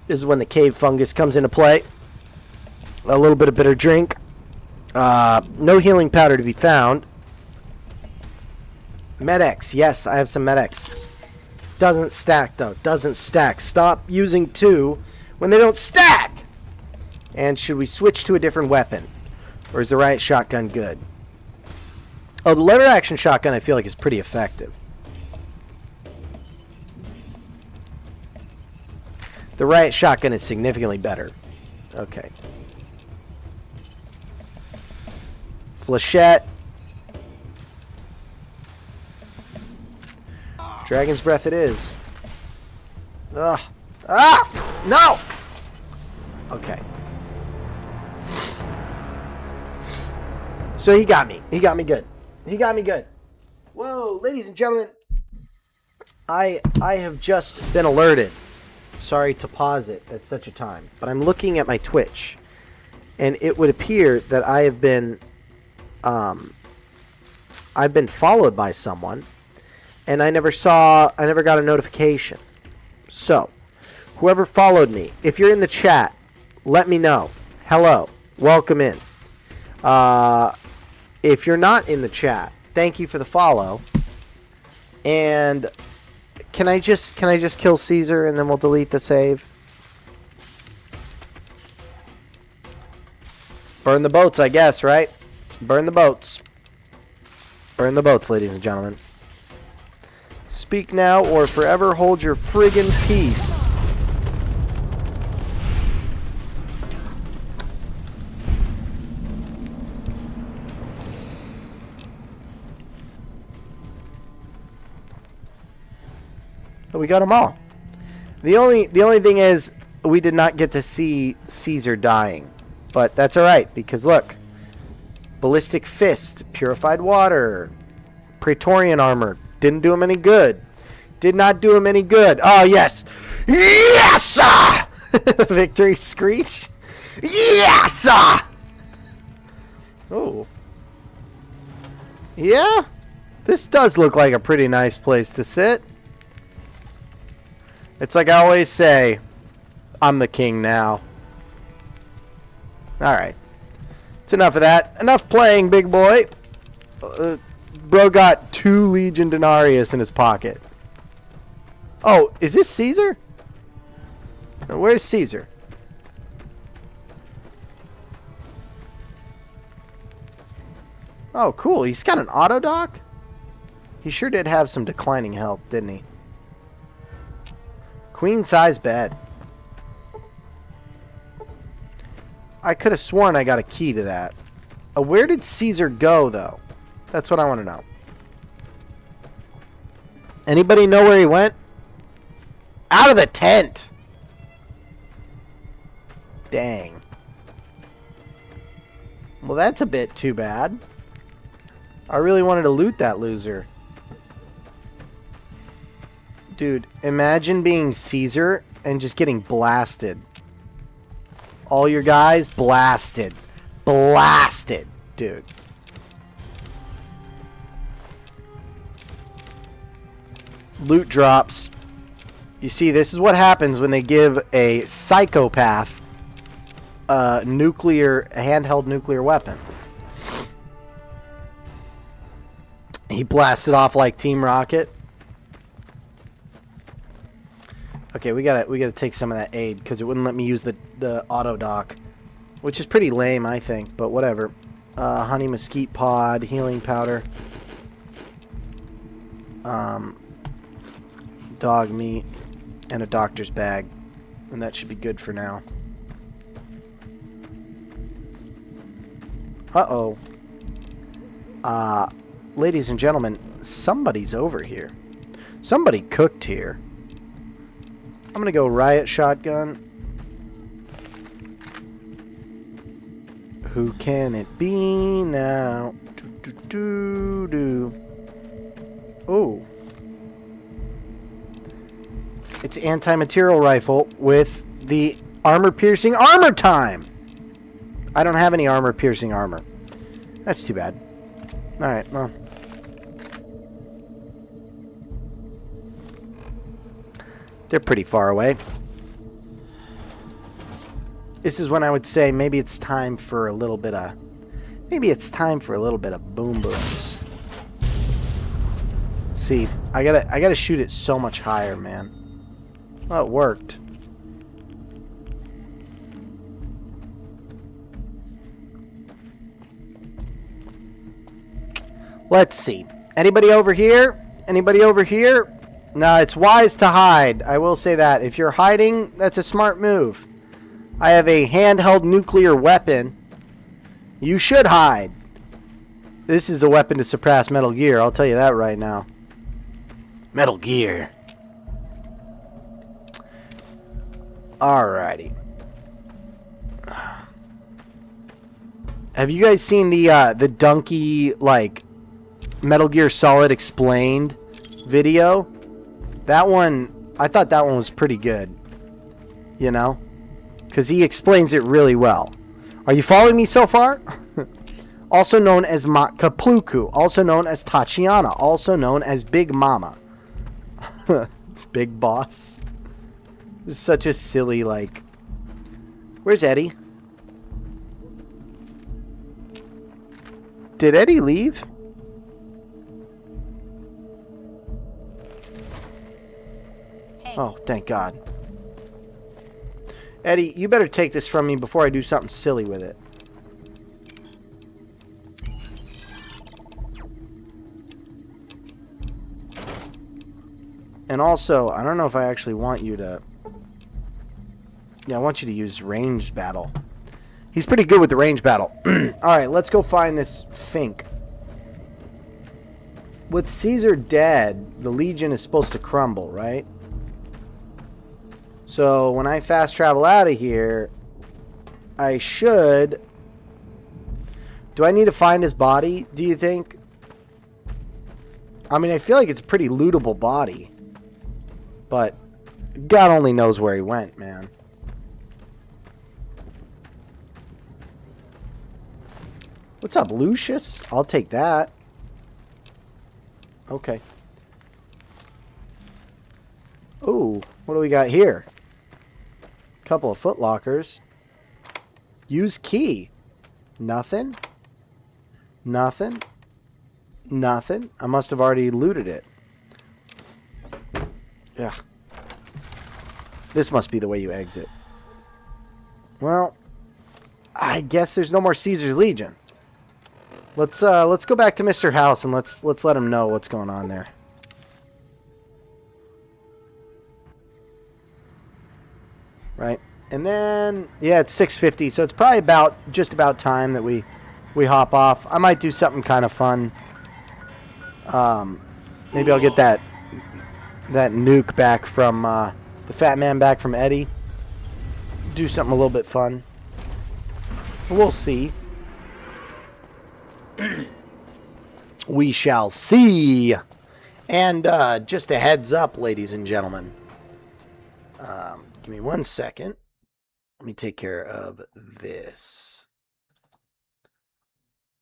This is when the cave fungus comes into play. A little bit of bitter drink. No healing powder to be found. Med-X. Yes, I have some Med-X. Doesn't stack, though. Doesn't stack. Stop using 2 when they don't stack! And should we switch to a different weapon? Or is the riot shotgun good? Oh, the lever action shotgun I feel like is pretty effective. The riot shotgun is significantly better. Okay. Flechette. Dragon's breath it is. Ugh. Ah! No! Okay. So he got me. He got me good. He got me good. Whoa, ladies and gentlemen. I have just been alerted. Sorry to pause it at such a time, but I'm looking at my Twitch, and it would appear that I've been followed by someone, and I never got a notification. So, whoever followed me, if you're in the chat, let me know. Hello, welcome in. If you're not in the chat, thank you for the follow, and Can I just kill Caesar and then we'll delete the save? Burn the boats, I guess, right? Burn the boats. Burn the boats, ladies and gentlemen. Speak now or forever hold your friggin' peace. We got them all. The only thing is we did not get to see Caesar dying, but that's all right because look, ballistic fist, purified water, Praetorian armor didn't do him any good. Did not do him any good. Oh yes, yes! Victory screech. Yes! Oh, yeah. This does look like a pretty nice place to sit. It's like I always say, I'm the king now. Alright. It's enough of that. Enough playing, big boy. Bro got 2 Legion Denarius in his pocket. Oh, is this Caesar? No, where's Caesar? Oh, cool. He's got an auto dock? He sure did have some declining health, didn't he? Queen size bed. I could have sworn I got a key to that. Where did Caesar go, though? That's what I want to know. Anybody know where he went? Out of the tent! Dang. Well, that's a bit too bad. I really wanted to loot that loser. Dude, imagine being Caesar and just getting blasted. All your guys blasted. Blasted, dude. Loot drops. You see, this is what happens when they give a psychopath handheld nuclear weapon. He blasted off like Team Rocket. Okay, we gotta take some of that aid because it wouldn't let me use the auto dock, which is pretty lame, I think. But whatever. Honey mesquite pod, healing powder, dog meat, and a doctor's bag, and that should be good for now. Uh-oh. Ladies and gentlemen, somebody's over here. Somebody cooked here. I'm gonna go riot shotgun. Who can it be now? Oh. It's anti-material rifle with the armor-piercing armor time. I don't have any armor-piercing armor. That's too bad. Alright, well. They're pretty far away. This is when I would say maybe it's time for a little bit of... Maybe it's time for a little bit of boom booms. See, I gotta shoot it so much higher, man. Well, it worked. Let's see. Anybody over here? Anybody over here? No, it's wise to hide. I will say that. If you're hiding, that's a smart move. I have a handheld nuclear weapon. You should hide. This is a weapon to suppress Metal Gear. I'll tell you that right now. Metal Gear. Alrighty. Have you guys seen the donkey, like, Metal Gear Solid Explained video? That one, I thought that one was pretty good. You know? Because he explains it really well. Are you following me so far? Also known as Makapluku. Also known as Tatiana. Also known as Big Mama. Big Boss. It's such a silly, like... Where's Eddie? Did Eddie leave? Oh, thank God. Eddie, you better take this from me before I do something silly with it. And also, I don't know if I actually want you to... Yeah, I want you to use ranged battle. He's pretty good with the ranged battle. Alright, let's go find this Fink. With Caesar dead, the Legion is supposed to crumble, right? So, when I fast travel out of here, I should... Do I need to find his body, do you think? I mean, I feel like it's a pretty lootable body. But, God only knows where he went, man. What's up, Lucius? I'll take that. Okay. Ooh, what do we got here? Couple of footlockers. Use key. Nothing. Nothing. Nothing. I must have already looted it. Yeah. This must be the way you exit. Well, I guess there's no more Caesar's Legion. Let's go back to Mr. House and let's let him know what's going on there. Right. And then yeah, it's 6:50, so it's probably just about time that we hop off. I might do something kind of fun. Maybe I'll get that nuke back from the fat man back from Eddie. Do something a little bit fun. We'll see. We shall see. And just a heads up, ladies and gentlemen. Give me 1 second. Let me take care of this.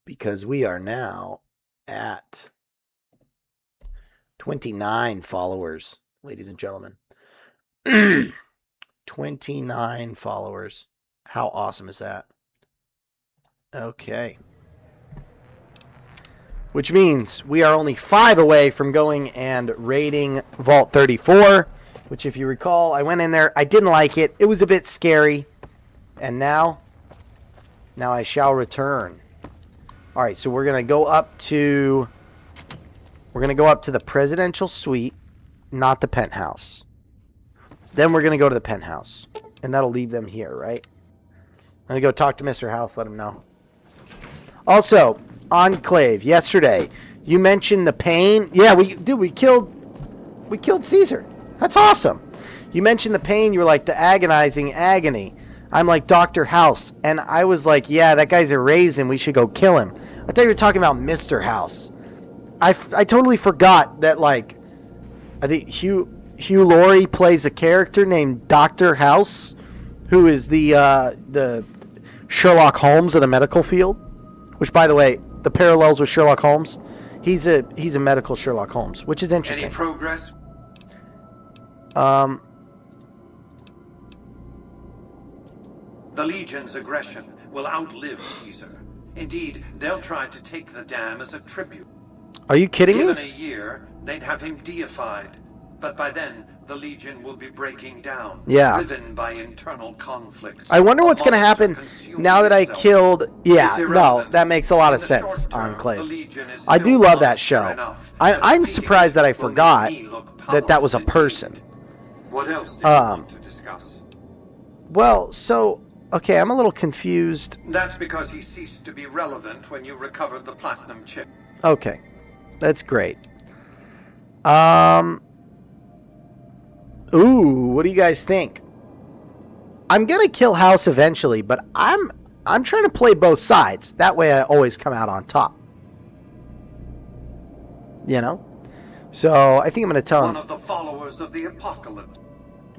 Because we are now at 29 followers, ladies and gentlemen. 29 followers. How awesome is that? Okay. Which means we are only 5 away from going and raiding Vault 34. Which, if you recall, I went in there. I didn't like it. It was a bit scary. And now I shall return. All right, so we're going to go up to... We're going to go up to the presidential suite, not the penthouse. Then we're going to go to the penthouse. And that'll leave them here, right? I'm going to go talk to Mr. House, let him know. Also, Enclave, yesterday, you mentioned the pain. Yeah, we killed Caesar. That's awesome. You mentioned the pain. You were like, the agonizing agony. I'm like, Dr. House. And I was like, yeah, that guy's a raisin. We should go kill him. I thought you were talking about Mr. House. I totally forgot that, like, I think Hugh Laurie plays a character named Dr. House, who is the Sherlock Holmes of the medical field. Which, by the way, the parallels with Sherlock Holmes, he's a medical Sherlock Holmes, which is interesting. Any progress? The Legion's aggression will outlive Caesar. Indeed, they'll try to take the dam as a tribute. Are you kidding me? Given a year, they'd have him deified. But by then, the Legion will be breaking down, driven by internal conflicts. I wonder what's going to happen now that I killed... Yeah, no, that makes a lot of sense, Enclave. I do love that show. I'm surprised that I forgot that was a person. What else do you want to discuss? Well, so... Okay, I'm a little confused. That's because he ceased to be relevant when you recovered the platinum chip. Okay, that's great. Ooh, what do you guys think? I'm gonna kill House eventually, but I'm trying to play both sides. That way I always come out on top. You know? So I think I'm gonna tell him. One of the followers of the apocalypse.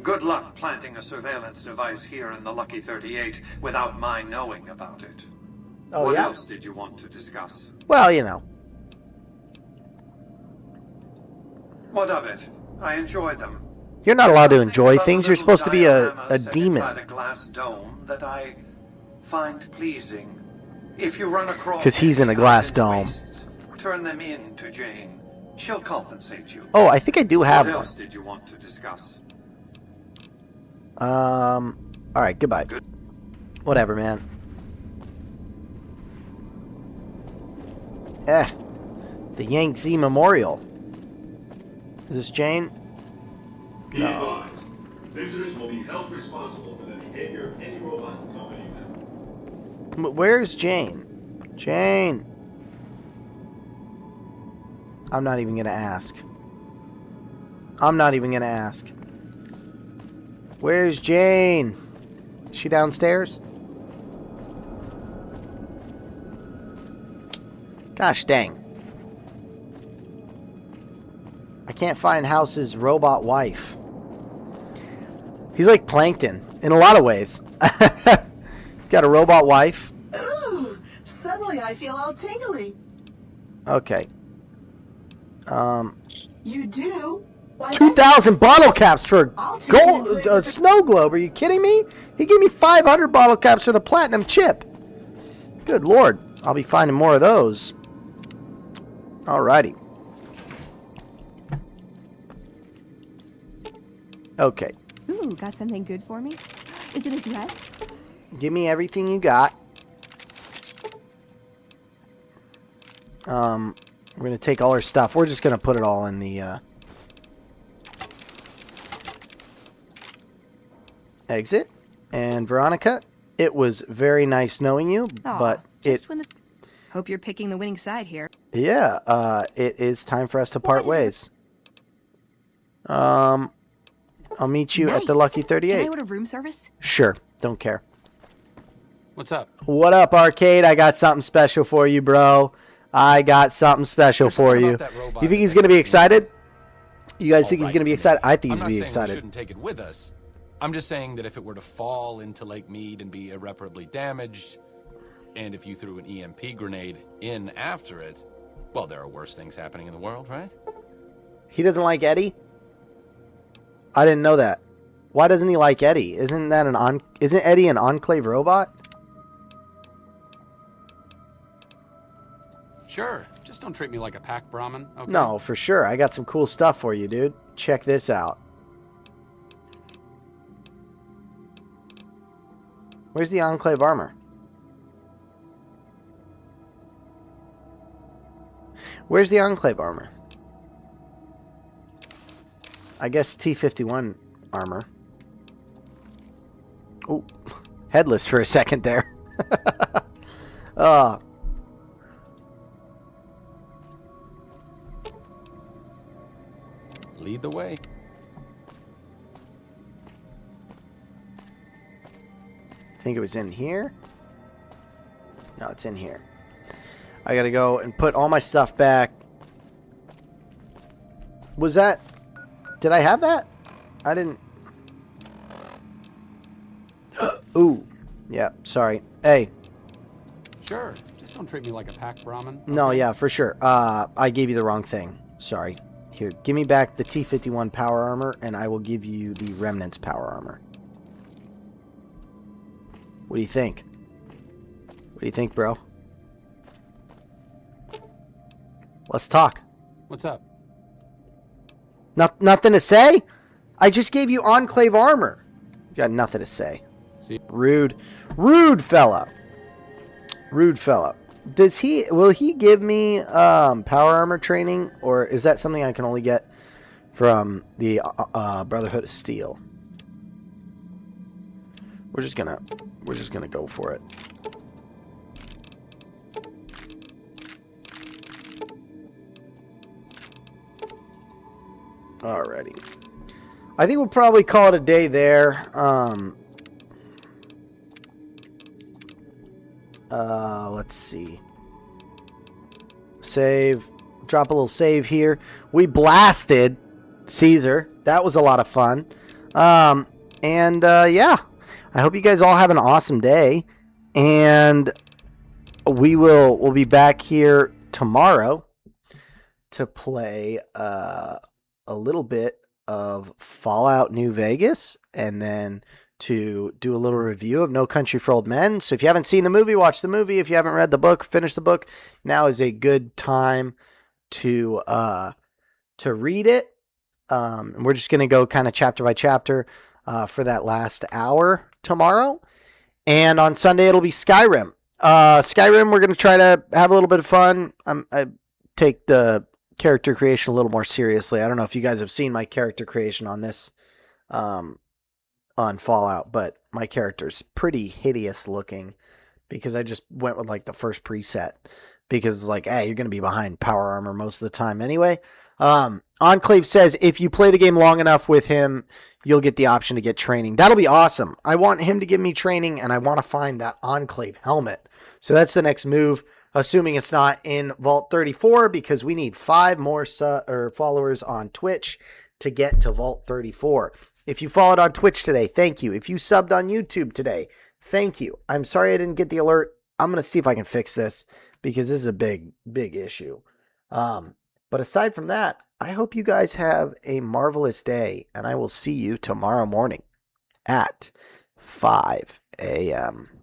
Good luck planting a surveillance device here in the Lucky 38 without my knowing about it. Oh, what yeah? else did you want to discuss? Well, you know. What of it? I enjoy them. You're not allowed to enjoy things. You're supposed to be a demon. Inside a glass dome that I find pleasing. If you run across, because he's in a glass dome. Turn them in to Jane. She'll compensate you. Oh, I think I do have one. one. What else did you want to discuss? All right, goodbye. Whatever, man. The Yangtze Memorial. Is this Jane? Be advised, visitors will be held responsible for the behavior of any robots accompanying them. Where's Jane? Jane! I'm not even gonna ask. Where's Jane? Is she downstairs? Gosh dang. I can't find House's robot wife. He's like Plankton in a lot of ways. He's got a robot wife. Ooh, suddenly I feel all tingly. Okay. You do? 2,000 bottle caps for a snow globe. Are you kidding me? He gave me 500 bottle caps for the platinum chip. Good lord. I'll be finding more of those. Alrighty. Okay. Ooh, got something good for me? Is it a dress? Give me everything you got. We're going to take all our stuff. We're just going to put it all in the exit. And Veronica, it was very nice knowing you, but Hope you're picking the winning side here. Yeah, it is time for us to part ways. I'll meet you at the Lucky 38. Can I order room service? Sure, don't care. What's up? What up, Arcade? I got something special for you, bro. I got something special for you. You think he's going to be excited? You guys think he's going to be excited? I think he's going to be excited. I'm not saying we shouldn't take it with us. I'm just saying that if it were to fall into Lake Mead and be irreparably damaged, and if you threw an EMP grenade in after it, well, there are worse things happening in the world, right? He doesn't like Eddie? I didn't know that. Why doesn't he like Eddie? Isn't Eddie an Enclave robot? Sure. Just don't treat me like a pack Brahmin, okay? No, for sure. I got some cool stuff for you, dude. Check this out. Where's the Enclave armor? Where's the Enclave armor? I guess T-51 armor. Oh, headless for a second there. Oh. Lead the way. I think it was in here. No, it's in here. I gotta go and put all my stuff back. Was that... Did I have that? I didn't... Ooh. Yeah, sorry. Hey. Sure. Just don't treat me like a pack Brahmin. Okay? No, yeah, for sure. I gave you the wrong thing. Sorry. Here, give me back the T-51 power armor, and I will give you the Remnants power armor. What do you think? What do you think, bro? Let's talk. What's up? Nothing to say? I just gave you Enclave armor. You got nothing to say. See? Rude. Rude fella. Rude fella. Will he give me power armor training, or is that something I can only get from the Brotherhood of Steel? We're just gonna go for it. Alrighty. I think we'll probably call it a day there. Let's see. Save. Drop a little save here. We blasted Caesar. That was a lot of fun. Yeah. I hope you guys all have an awesome day. And we'll be back here tomorrow to play a little bit of Fallout New Vegas, and then to do a little review of No Country for Old Men. So if you haven't seen the movie, watch the movie. If you haven't read the book, finish the book. Now is a good time to read it. And we're just going to go kind of chapter by chapter for that last hour tomorrow. And on Sunday, it'll be Skyrim. Skyrim, we're going to try to have a little bit of fun. I take the character creation a little more seriously. I don't know if you guys have seen my character creation on this on Fallout, but my character's pretty hideous looking because I just went with like the first preset because it's like, hey, you're going to be behind power armor most of the time anyway. Enclave says if you play the game long enough with him, you'll get the option to get training. That'll be awesome. I want him to give me training, and I want to find that Enclave helmet. So that's the next move, assuming it's not in Vault 34, because we need 5 more followers on Twitch to get to Vault 34. If you followed on Twitch today, thank you. If you subbed on YouTube today, thank you. I'm sorry I didn't get the alert. I'm going to see if I can fix this because this is a big, big issue. But aside from that, I hope you guys have a marvelous day, and I will see you tomorrow morning at 5 a.m.